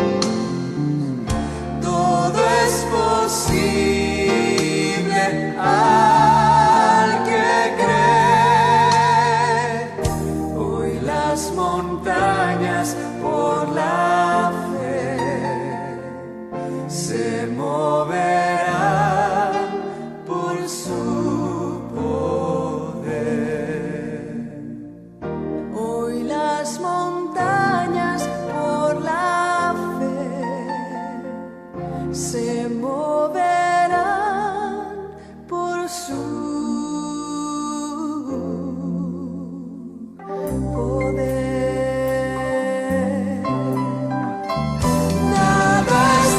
todo es posible al que cree. Hoy las montañas por la fe se moverán por su poder. Hoy las montañas por la fe se moverán por su poder. Nada es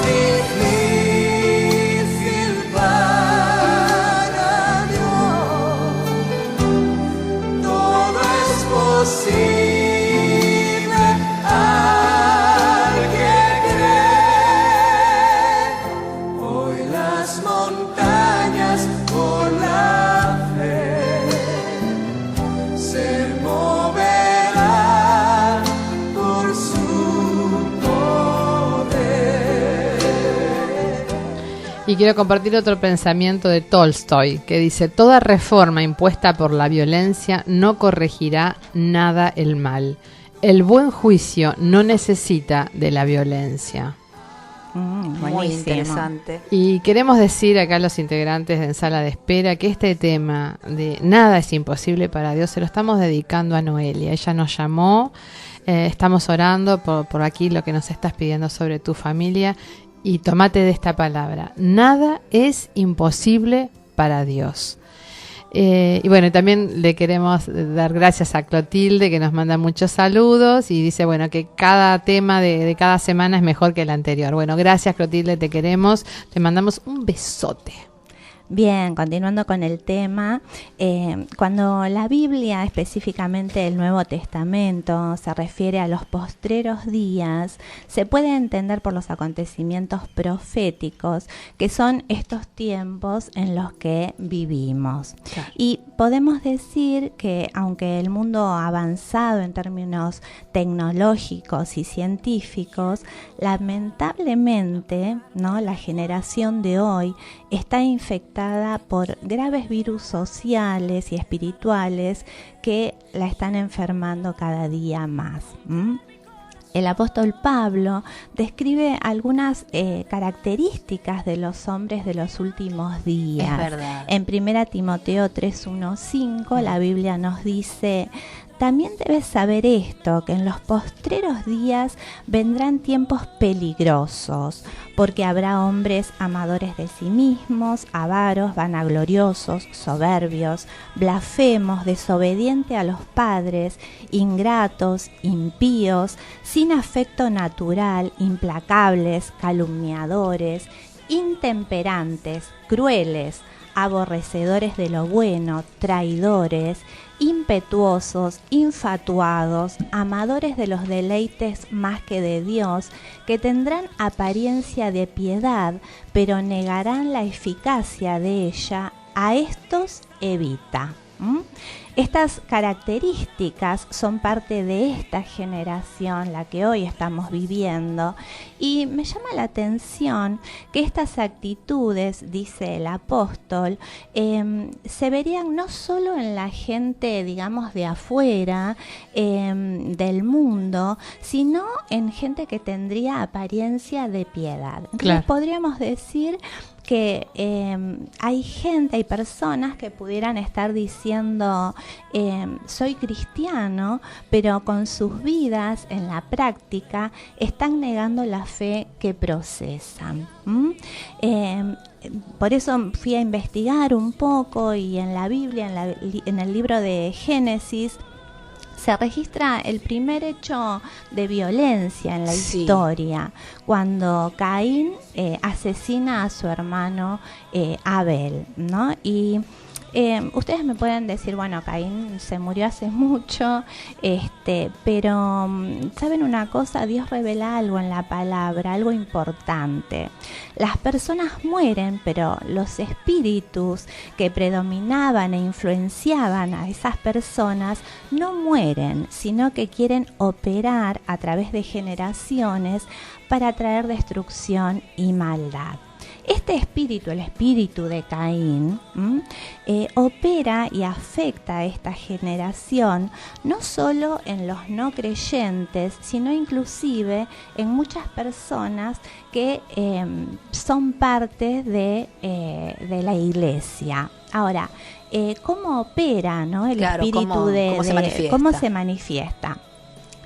difícil para Dios, todo es posible al que cree. Hoy las montañas por la fe se moverán por su poder. Y quiero compartir otro pensamiento de Tolstoy, que dice: toda reforma impuesta por la violencia no corregirá nada el mal. El buen juicio no necesita de la violencia. Muy Buenísimo. interesante. Y queremos decir acá a los integrantes de En Sala de Espera que este tema de nada es imposible para Dios se lo estamos dedicando a Noelia. Ella nos llamó, estamos orando por aquí lo que nos estás pidiendo sobre tu familia, y tomate de esta palabra: nada es imposible para Dios. Y bueno, también le queremos dar gracias a Clotilde, que nos manda muchos saludos y dice, bueno, que cada tema de cada semana es mejor que el anterior. Bueno, gracias Clotilde, te queremos, te mandamos un besote. Bien, continuando con el tema, cuando la Biblia, específicamente el Nuevo Testamento, se refiere a los postreros días, se puede entender por los acontecimientos proféticos, que son estos tiempos en los que vivimos. Claro. Y podemos decir que aunque el mundo ha avanzado en términos tecnológicos y científicos, lamentablemente, ¿no?, la generación de hoy está infectada por graves virus sociales y espirituales que la están enfermando cada día más. El apóstol Pablo describe algunas características de los hombres de los últimos días. Es verdad. En 1 Timoteo 3:1-5 la Biblia nos dice: también debes saber esto, que en los postreros días vendrán tiempos peligrosos, porque habrá hombres amadores de sí mismos, avaros, vanagloriosos, soberbios, blasfemos, desobedientes a los padres, ingratos, impíos, sin afecto natural, implacables, calumniadores, intemperantes, crueles, aborrecedores de lo bueno, traidores, impetuosos, infatuados, amadores de los deleites más que de Dios, que tendrán apariencia de piedad, pero negarán la eficacia de ella. A estos evita. Estas características son parte de esta generación, la que hoy estamos viviendo, y me llama la atención que estas actitudes, dice el apóstol, se verían no solo en la gente, digamos, de afuera, del mundo, sino en gente que tendría apariencia de piedad. Entonces, claro, podríamos decir que hay personas que pudieran estar diciendo soy cristiano, pero con sus vidas en la práctica están negando la fe que procesan. Por eso fui a investigar un poco, y en la Biblia, en el libro de Génesis, se registra el primer hecho de violencia en la historia, cuando Caín asesina a su hermano Abel, ¿no? Y ustedes me pueden decir, bueno, Caín se murió hace mucho, pero ¿saben una cosa? Dios revela algo en la palabra, algo importante. Las personas mueren, pero los espíritus que predominaban e influenciaban a esas personas no mueren, sino que quieren operar a través de generaciones para traer destrucción y maldad. Este espíritu, el espíritu de Caín, opera y afecta a esta generación, no solo en los no creyentes, sino inclusive en muchas personas que son parte de la iglesia. Ahora, ¿cómo opera, ¿no? El espíritu ¿cómo se manifiesta?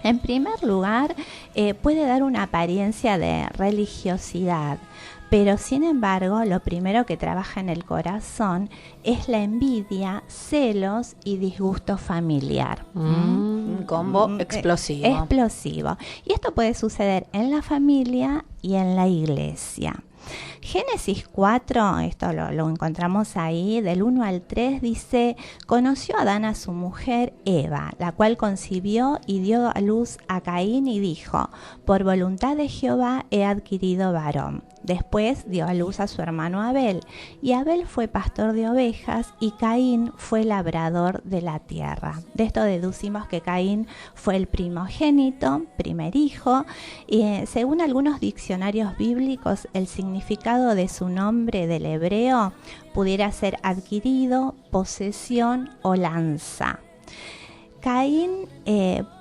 En primer lugar, puede dar una apariencia de religiosidad, pero sin embargo, lo primero que trabaja en el corazón es la envidia, celos y disgusto familiar. Un combo explosivo. Explosivo. Y esto puede suceder en la familia y en la iglesia. Génesis 4, esto lo encontramos ahí, del 1 al 3, dice: conoció Adán a su mujer Eva, la cual concibió y dio a luz a Caín y dijo: por voluntad de Jehová he adquirido varón. Después dio a luz a su hermano Abel, y Abel fue pastor de ovejas y Caín fue labrador de la tierra. De esto deducimos que Caín fue el primogénito, primer hijo, y según algunos diccionarios bíblicos, el significado de su nombre del hebreo pudiera ser adquirido, posesión o lanza. Caín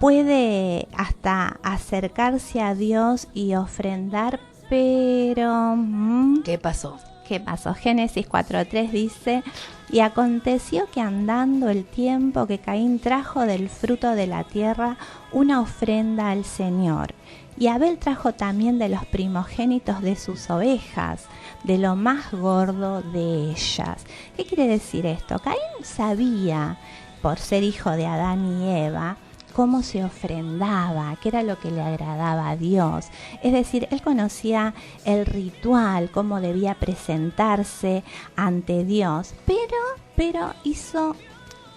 puede hasta acercarse a Dios y ofrendar, pero ¿qué pasó? Génesis 4:3 dice: y aconteció que andando el tiempo que Caín trajo del fruto de la tierra una ofrenda al Señor. Y Abel trajo también de los primogénitos de sus ovejas, de lo más gordo de ellas. ¿Qué quiere decir esto? Caín sabía, por ser hijo de Adán y Eva, cómo se ofrendaba, qué era lo que le agradaba a Dios. Es decir, él conocía el ritual, cómo debía presentarse ante Dios, pero hizo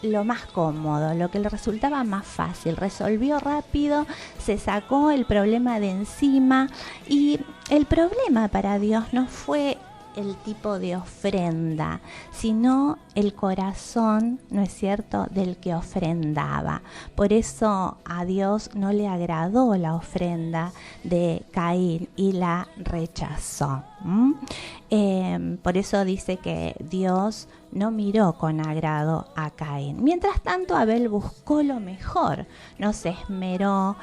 lo más cómodo, lo que le resultaba más fácil, resolvió rápido, se sacó el problema de encima, y el problema para Dios no fue el tipo de ofrenda, sino el corazón, ¿no es cierto?, del que ofrendaba. Por eso a Dios no le agradó la ofrenda de Caín y la rechazó. Por eso dice que Dios no miró con agrado a Caín. Mientras tanto, Abel buscó lo mejor, no se esmeró,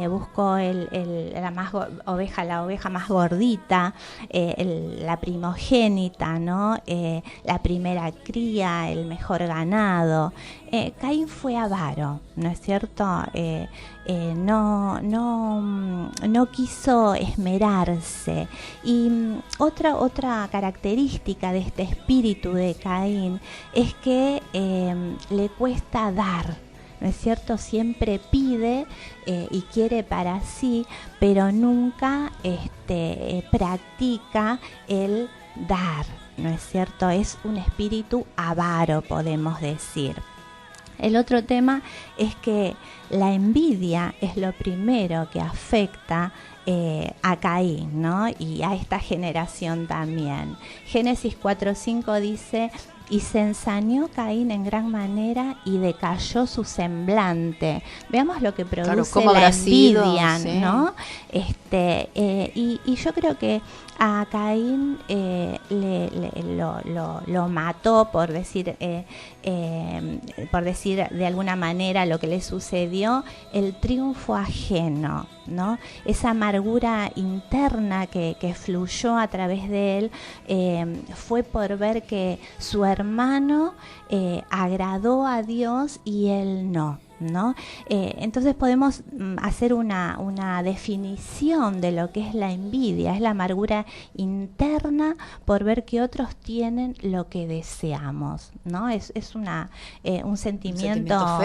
buscó la oveja más gordita, la primogénita, ¿no? La primera cría, poseía el mejor ganado. Caín fue avaro, ¿no es cierto? No quiso esmerarse. Y otra característica de este espíritu de Caín es que le cuesta dar, ¿no es cierto? Siempre pide y quiere para sí, pero nunca practica el dar, ¿no es cierto? Es un espíritu avaro, podemos decir. El otro tema es que la envidia es lo primero que afecta a Caín, ¿no? Y a esta generación también. Génesis 4:5 dice: y se ensañó Caín en gran manera y decayó su semblante. Veamos lo que produce ¿cómo la habrá sido? envidia, Sí. ¿no? Y yo creo que a Caín lo mató, por decir de alguna manera lo que le sucedió, el triunfo ajeno, ¿no? Esa amargura interna que fluyó a través de él fue por ver que su hermano agradó a Dios y él no. Entonces podemos hacer una definición de lo que es la envidia. Es la amargura interna por ver que otros tienen lo que deseamos, ¿no? Es un sentimiento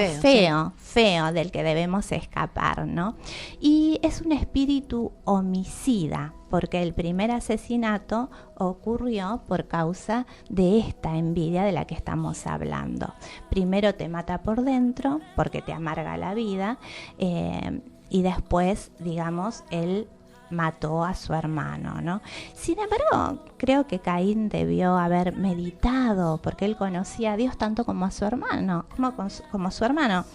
feo del que debemos escapar, ¿no? Y es un espíritu homicida, porque el primer asesinato ocurrió por causa de esta envidia de la que estamos hablando. Primero te mata por dentro porque te amarga la vida, y después, digamos, él mató a su hermano, ¿no? Sin embargo, creo que Caín debió haber meditado, porque él conocía a Dios tanto como a su hermano, como su hermano.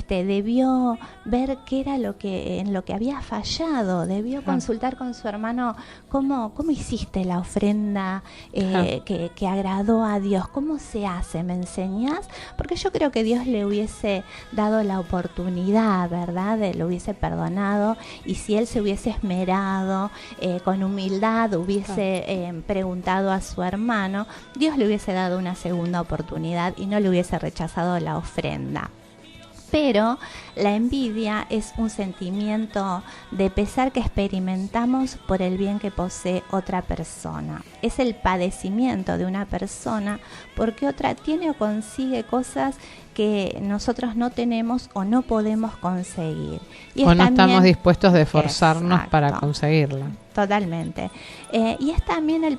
Debió ver qué era en lo que había fallado, debió consultar con su hermano cómo hiciste la ofrenda que agradó a Dios, cómo se hace, ¿me enseñás? Porque yo creo que Dios le hubiese dado la oportunidad, ¿verdad? Le hubiese perdonado, y si él se hubiese esmerado con humildad, hubiese preguntado a su hermano, Dios le hubiese dado una segunda oportunidad y no le hubiese rechazado la ofrenda. Pero la envidia es un sentimiento de pesar que experimentamos por el bien que posee otra persona. Es el padecimiento de una persona porque otra tiene o consigue cosas que nosotros no tenemos o no podemos conseguir. Y o no también, estamos dispuestos de esforzarnos exacto, para conseguirla. Totalmente. Y es también el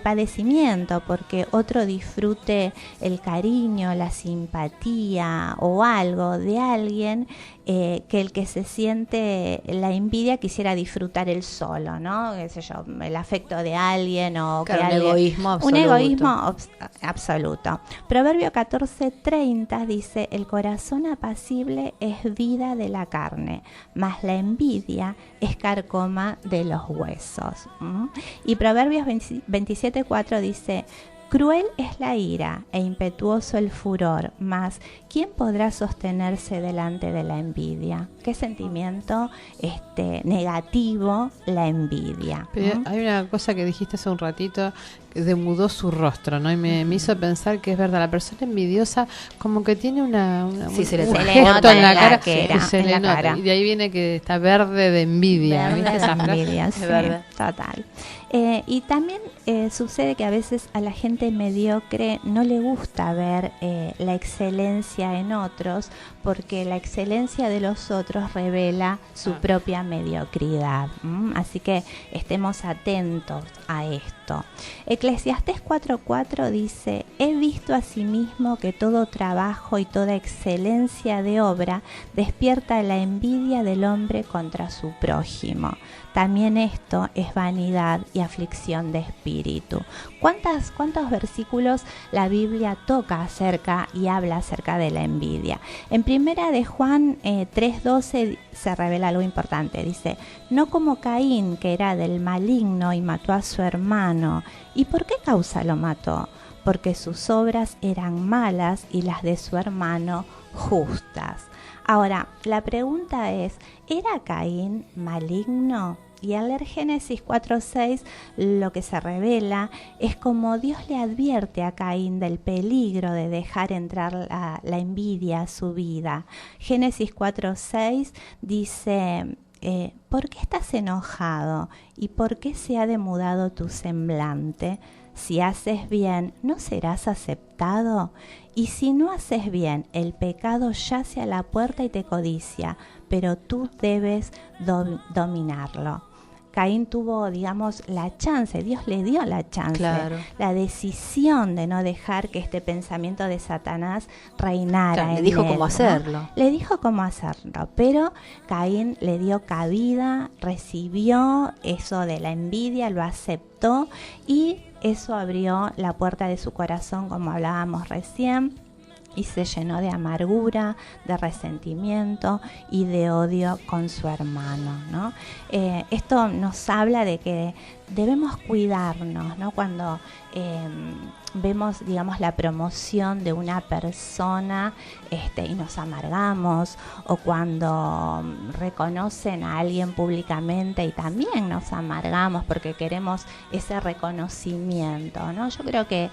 padecimiento, porque otro disfrute el cariño, la simpatía o algo de alguien, que el que se siente la envidia quisiera disfrutar él solo, ¿no? Qué sé yo, el afecto de alguien o Claro, que un alguien, egoísmo absoluto. un egoísmo absoluto. Proverbio 14:30 dice: el corazón apacible es vida de la carne, mas la envidia es carcoma de los huesos. Y Proverbios 27:4 dice: cruel es la ira e impetuoso el furor, mas ¿quién podrá sostenerse delante de la envidia? ¿Qué sentimiento negativo la envidia? Pero hay una cosa que dijiste hace un ratito, que demudó su rostro, ¿no? Y me hizo pensar que es verdad, la persona envidiosa como que tiene Sí, se le un nota gesto en la cara, que y se en le la nota. cara. Y de ahí viene que está verde de envidia. Verde ¿viste de esa frase? envidia, sí, verdad. total. Y también sucede que a veces a la gente mediocre no le gusta ver la excelencia en otros, porque la excelencia de los otros revela su propia mediocridad. Así que estemos atentos a esto. Eclesiastés 4:4 dice: he visto asimismo que todo trabajo y toda excelencia de obra despierta la envidia del hombre contra su prójimo. También esto es vanidad y aflicción de espíritu. ¿Cuántos versículos la Biblia toca acerca y habla acerca de la envidia? En primera de Juan 3:12 se revela algo importante. Dice: no como Caín, que era del maligno y mató a su hermano. ¿Y por qué causa lo mató? Porque sus obras eran malas y las de su hermano justas. Ahora, la pregunta es, ¿era Caín maligno? Y al leer Génesis 4:6, lo que se revela es como Dios le advierte a Caín del peligro de dejar entrar la envidia a su vida. Génesis 4:6 dice, ¿por qué estás enojado? ¿Y por qué se ha demudado tu semblante? Si haces bien, ¿no serás aceptado? Y si no haces bien, el pecado yace a la puerta y te codicia, pero tú debes dominarlo. Caín tuvo, digamos, la chance, Dios le dio la chance, Claro. la decisión de no dejar que este pensamiento de Satanás reinara Claro, en le dijo él, cómo ¿no? hacerlo. Le dijo cómo hacerlo, pero Caín le dio cabida, recibió eso de la envidia, lo aceptó y eso abrió la puerta de su corazón, como hablábamos recién, y se llenó de amargura, de resentimiento y de odio con su hermano, ¿no? Esto nos habla de que debemos cuidarnos, ¿no? Cuando vemos, digamos, la promoción de una persona y nos amargamos, o cuando reconocen a alguien públicamente y también nos amargamos porque queremos ese reconocimiento, ¿no? Yo creo que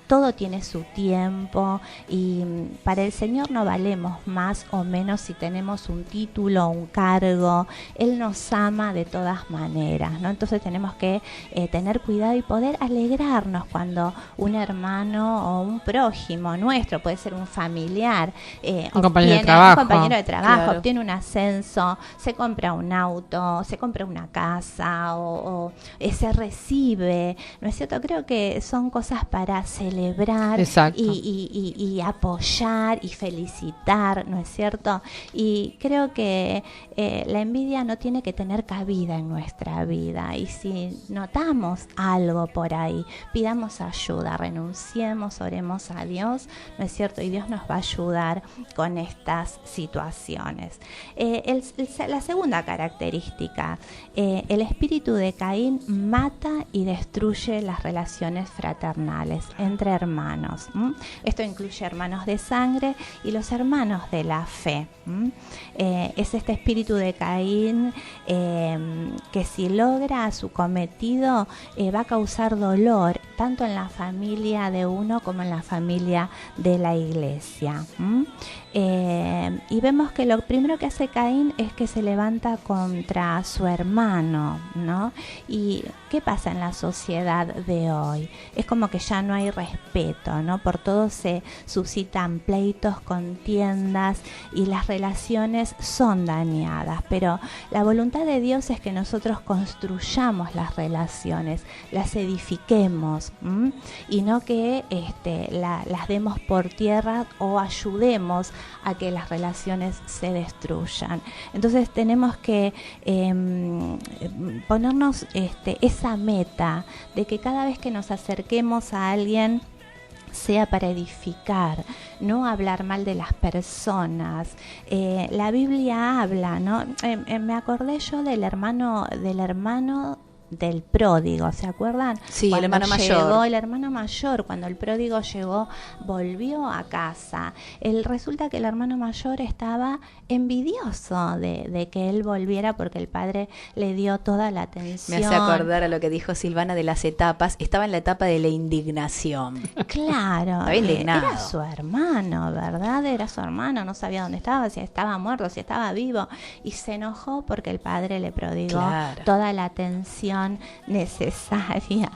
todo tiene su tiempo y para el Señor no valemos más o menos si tenemos un título o un cargo. Él nos ama de todas maneras, ¿no? Entonces tenemos que tener cuidado y poder alegrarnos cuando un hermano o un prójimo nuestro, puede ser un familiar, Un compañero de trabajo. un compañero de trabajo, Claro. obtiene un ascenso, se compra un auto, se compra una casa o se recibe, ¿no es cierto? Creo que son cosas para celebrar Exacto. y apoyar y felicitar, ¿no es cierto? Y creo que la envidia no tiene que tener cabida en nuestra vida, y si notamos algo por ahí, pidamos ayuda, renunciemos, oremos a Dios, ¿no es cierto? Y Dios nos va a ayudar con estas situaciones. La segunda característica, el espíritu de Caín mata y destruye las relaciones fraternales entre hermanos. Esto incluye hermanos de sangre y los hermanos de la fe. Es este espíritu de Caín que si logra su cometido va a causar dolor tanto en la familia de uno como en la familia de la iglesia. Y vemos que lo primero que hace Caín es que se levanta contra su hermano, ¿no? ¿Y qué pasa en la sociedad de hoy? Es como que ya no hay respeto, ¿no? Por todo se suscitan pleitos, contiendas y las relaciones son dañadas, pero la voluntad de Dios es que nosotros construyamos las relaciones, las edifiquemos, y no que las demos por tierra o ayudemos a que las relaciones se destruyan. Entonces tenemos que ponernos esa meta de que cada vez que nos acerquemos a alguien sea para edificar, no hablar mal de las personas. La Biblia habla, ¿no? Me acordé yo del hermano del pródigo, ¿se acuerdan? Sí, Cuando el hermano mayor. llegó el hermano mayor, cuando el pródigo llegó, volvió a casa. Resulta que el hermano mayor estaba envidioso de que él volviera porque el padre le dio toda la atención. Me hace acordar a lo que dijo Silvana de las etapas. Estaba en la etapa de la indignación. Claro, Estaba indignado. era su hermano, ¿verdad? Era su hermano, no sabía dónde estaba, si estaba muerto, si estaba vivo, y se enojó porque el padre le prodigó Claro. toda la atención necesaria.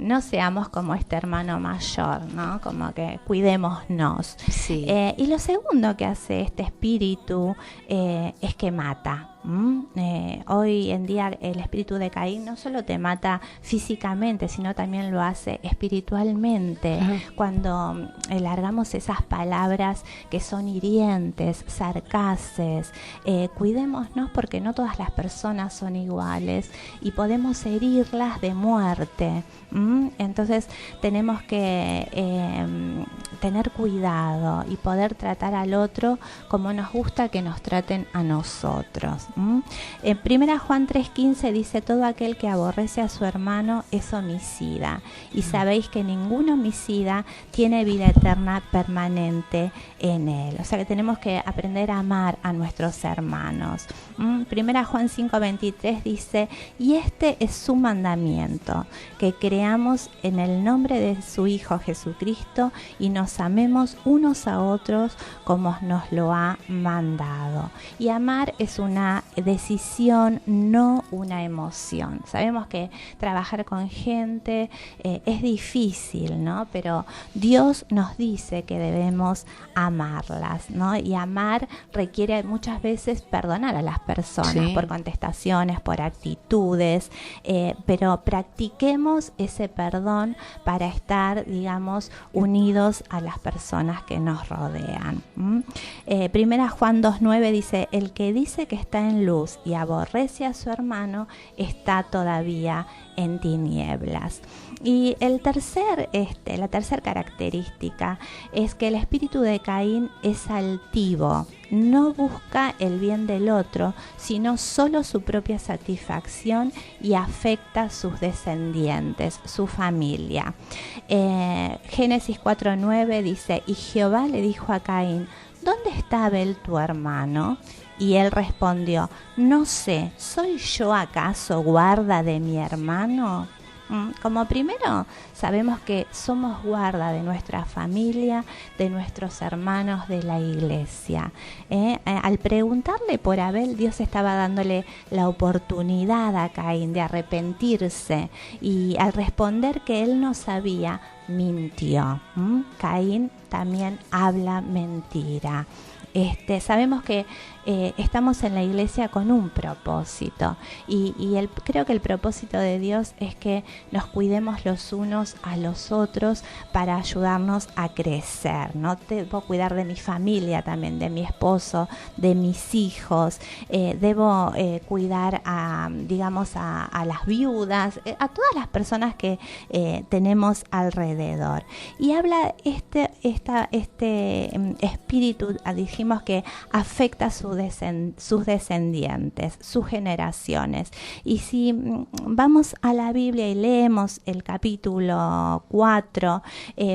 No seamos como este hermano mayor, ¿no? Como que cuidémonos. Sí. Y lo segundo que hace este espíritu es que mata. Hoy en día el espíritu de Caín no solo te mata físicamente, sino también lo hace espiritualmente. Ajá. Cuando largamos esas palabras que son hirientes, sarcaces, cuidémonos porque no todas las personas son iguales y podemos herirlas de muerte. Entonces tenemos que tener cuidado y poder tratar al otro como nos gusta que nos traten a nosotros. En 1 Juan 3:15 dice: todo aquel que aborrece a su hermano es homicida, y sabéis que ningún homicida tiene vida eterna permanente en él. O sea que tenemos que aprender a amar a nuestros hermanos. 1 Juan 5:23 dice: y este es su mandamiento, que creamos en el nombre de su Hijo Jesucristo y nos amemos unos a otros como nos lo ha mandado. Y amar es una decisión, no una emoción. Sabemos que trabajar con gente es difícil, ¿no? Pero Dios nos dice que debemos amarlas, ¿no? Y amar requiere muchas veces perdonar a las personas, sí, por contestaciones, por actitudes, pero practiquemos ese perdón para estar, digamos, unidos a las personas que nos rodean. 1 Juan 2:9 dice: el que dice que está en luz y aborrece a su hermano está todavía en tinieblas. Y la tercera característica es que el espíritu de Caín es altivo, no busca el bien del otro, sino solo su propia satisfacción, y afecta sus descendientes, su familia. Génesis 4:9 dice: y Jehová le dijo a Caín: ¿dónde está Abel tu hermano? Y él respondió: no sé, ¿soy yo acaso guarda de mi hermano? Como primero, sabemos que somos guarda de nuestra familia, de nuestros hermanos, de la iglesia. Al preguntarle por Abel, Dios estaba dándole la oportunidad a Caín de arrepentirse, y al responder que él no sabía, mintió. Caín también habla mentira. Sabemos que estamos en la iglesia con un propósito, y creo que el propósito de Dios es que nos cuidemos los unos a los otros para ayudarnos a crecer, ¿no? Debo cuidar de mi familia también, de mi esposo, de mis hijos, debo cuidar a las viudas, a todas las personas que tenemos alrededor. Y habla este espíritu, dijimos que afecta sus descendientes, sus generaciones. Y si vamos a la Biblia y leemos el capítulo 4,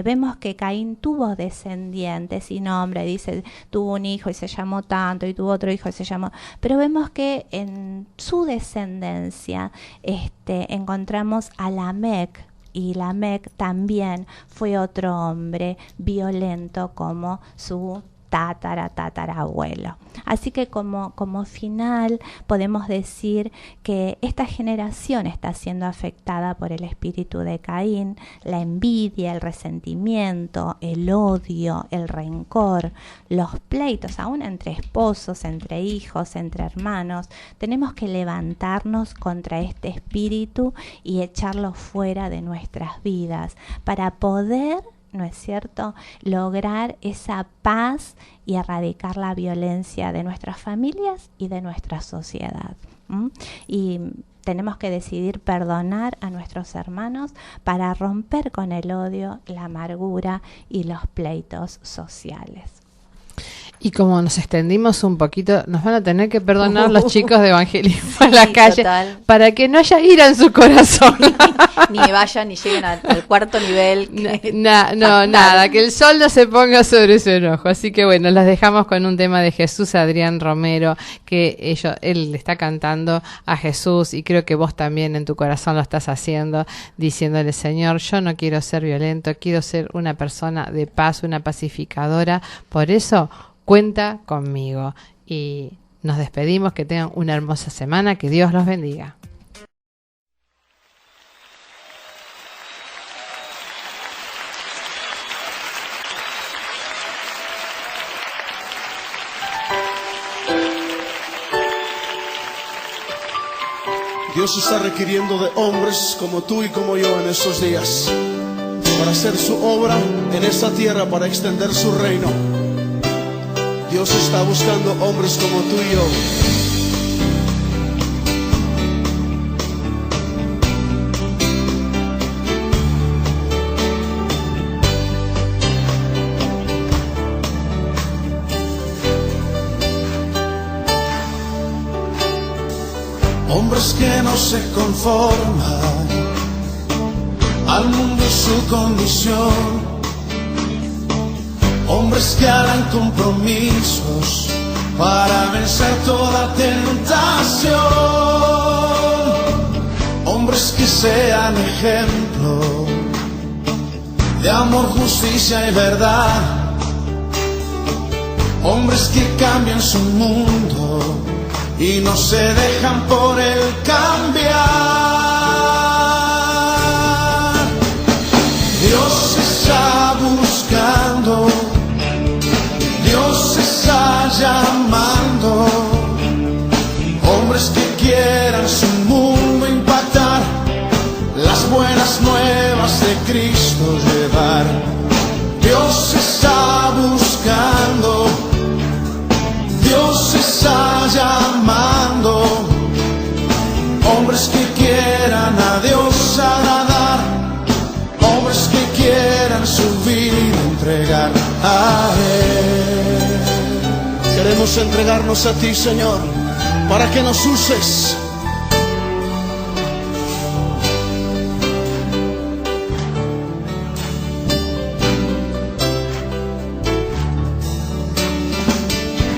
vemos que Caín tuvo descendientes y nombre, dice, tuvo un hijo y se llamó tanto, y tuvo otro hijo y se llamó, pero vemos que en su descendencia encontramos a Lamec, y Lamec también fue otro hombre violento como su tatarabuelo. Así que como final podemos decir que esta generación está siendo afectada por el espíritu de Caín, la envidia, el resentimiento, el odio, el rencor, los pleitos, aún entre esposos, entre hijos, entre hermanos. Tenemos que levantarnos contra este espíritu y echarlo fuera de nuestras vidas para poder, ¿no es cierto?, lograr esa paz y erradicar la violencia de nuestras familias y de nuestra sociedad. Y tenemos que decidir perdonar a nuestros hermanos para romper con el odio, la amargura y los pleitos sociales. Y como nos extendimos un poquito, nos van a tener que perdonar los chicos de evangelismo en la calle, total, para que no haya ira en su corazón. Ni vayan ni lleguen al cuarto nivel. Nada, que el sol no se ponga sobre su enojo. Así que bueno, las dejamos con un tema de Jesús Adrián Romero, que él está cantando a Jesús, y creo que vos también en tu corazón lo estás haciendo, diciéndole: Señor, yo no quiero ser violento, quiero ser una persona de paz, una pacificadora, por eso cuenta conmigo. Y nos despedimos, que tengan una hermosa semana, que Dios los bendiga. Dios está requiriendo de hombres como tú y como yo en estos días, para hacer su obra en esta tierra, para extender su reino. Dios está buscando hombres como tú y yo. hombres que no se conforman al mundo y su condición, hombres que harán compromisos para vencer toda tentación, hombres que sean ejemplo de amor, justicia y verdad, hombres que cambian su mundo y no se dejan por él cambiar. Dios está buscando, Dios está llamando, hombres que quieran su mundo impactar, las buenas nuevas de Cristo llevar. Dios está buscando, Dios está llamando, hombres que quieran a Dios agradar, hombres que quieran su vida entregar a Él. Queremos entregarnos a ti, Señor, para que nos uses.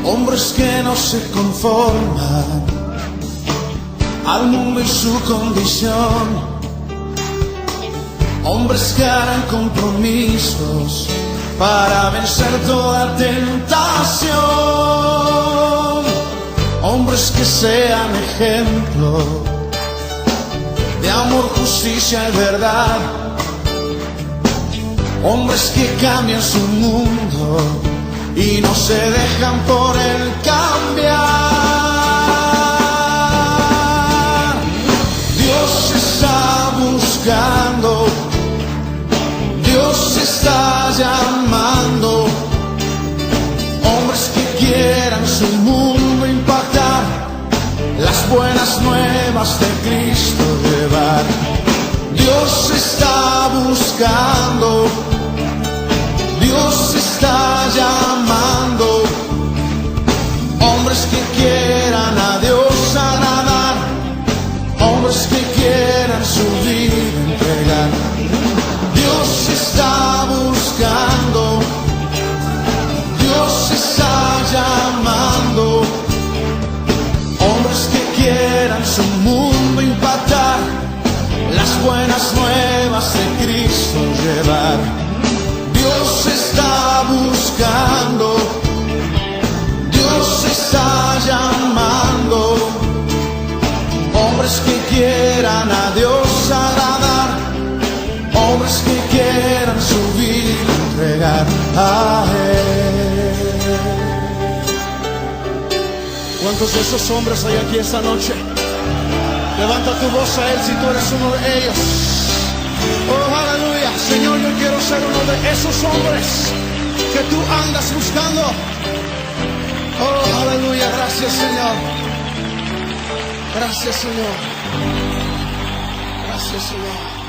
Hombres que no se conforman al mundo y su condición, hombres que harán compromisos para vencer toda tentación, hombres que sean ejemplo de amor, justicia y verdad, hombres que cambian su mundo y no se dejan por él cambiar. Dios está buscando, Dios está llamando, hombres que quieran su mundo impactar, las buenas nuevas de Cristo llevar. Dios está buscando, Dios está llamando, hombres que quieran a Dios agradar, hombres que quieran su vida entregar. Dios está buscando, Dios está llamando, hombres que quieran su mundo impactar, las buenas nuevas de Cristo llevar. Dios está buscando, Dios está llamando, hombres que quieran a Dios agradar, hombres que quieran su vida entregar a Él. ¿Cuántos de esos hombres hay aquí esta noche? Levanta tu voz a Él si tú eres uno de ellos. Oh, aleluya. Señor, yo quiero ser uno de esos hombres que tú andas buscando. Oh, aleluya. Gracias, Señor. Gracias, Señor. Gracias, Señor.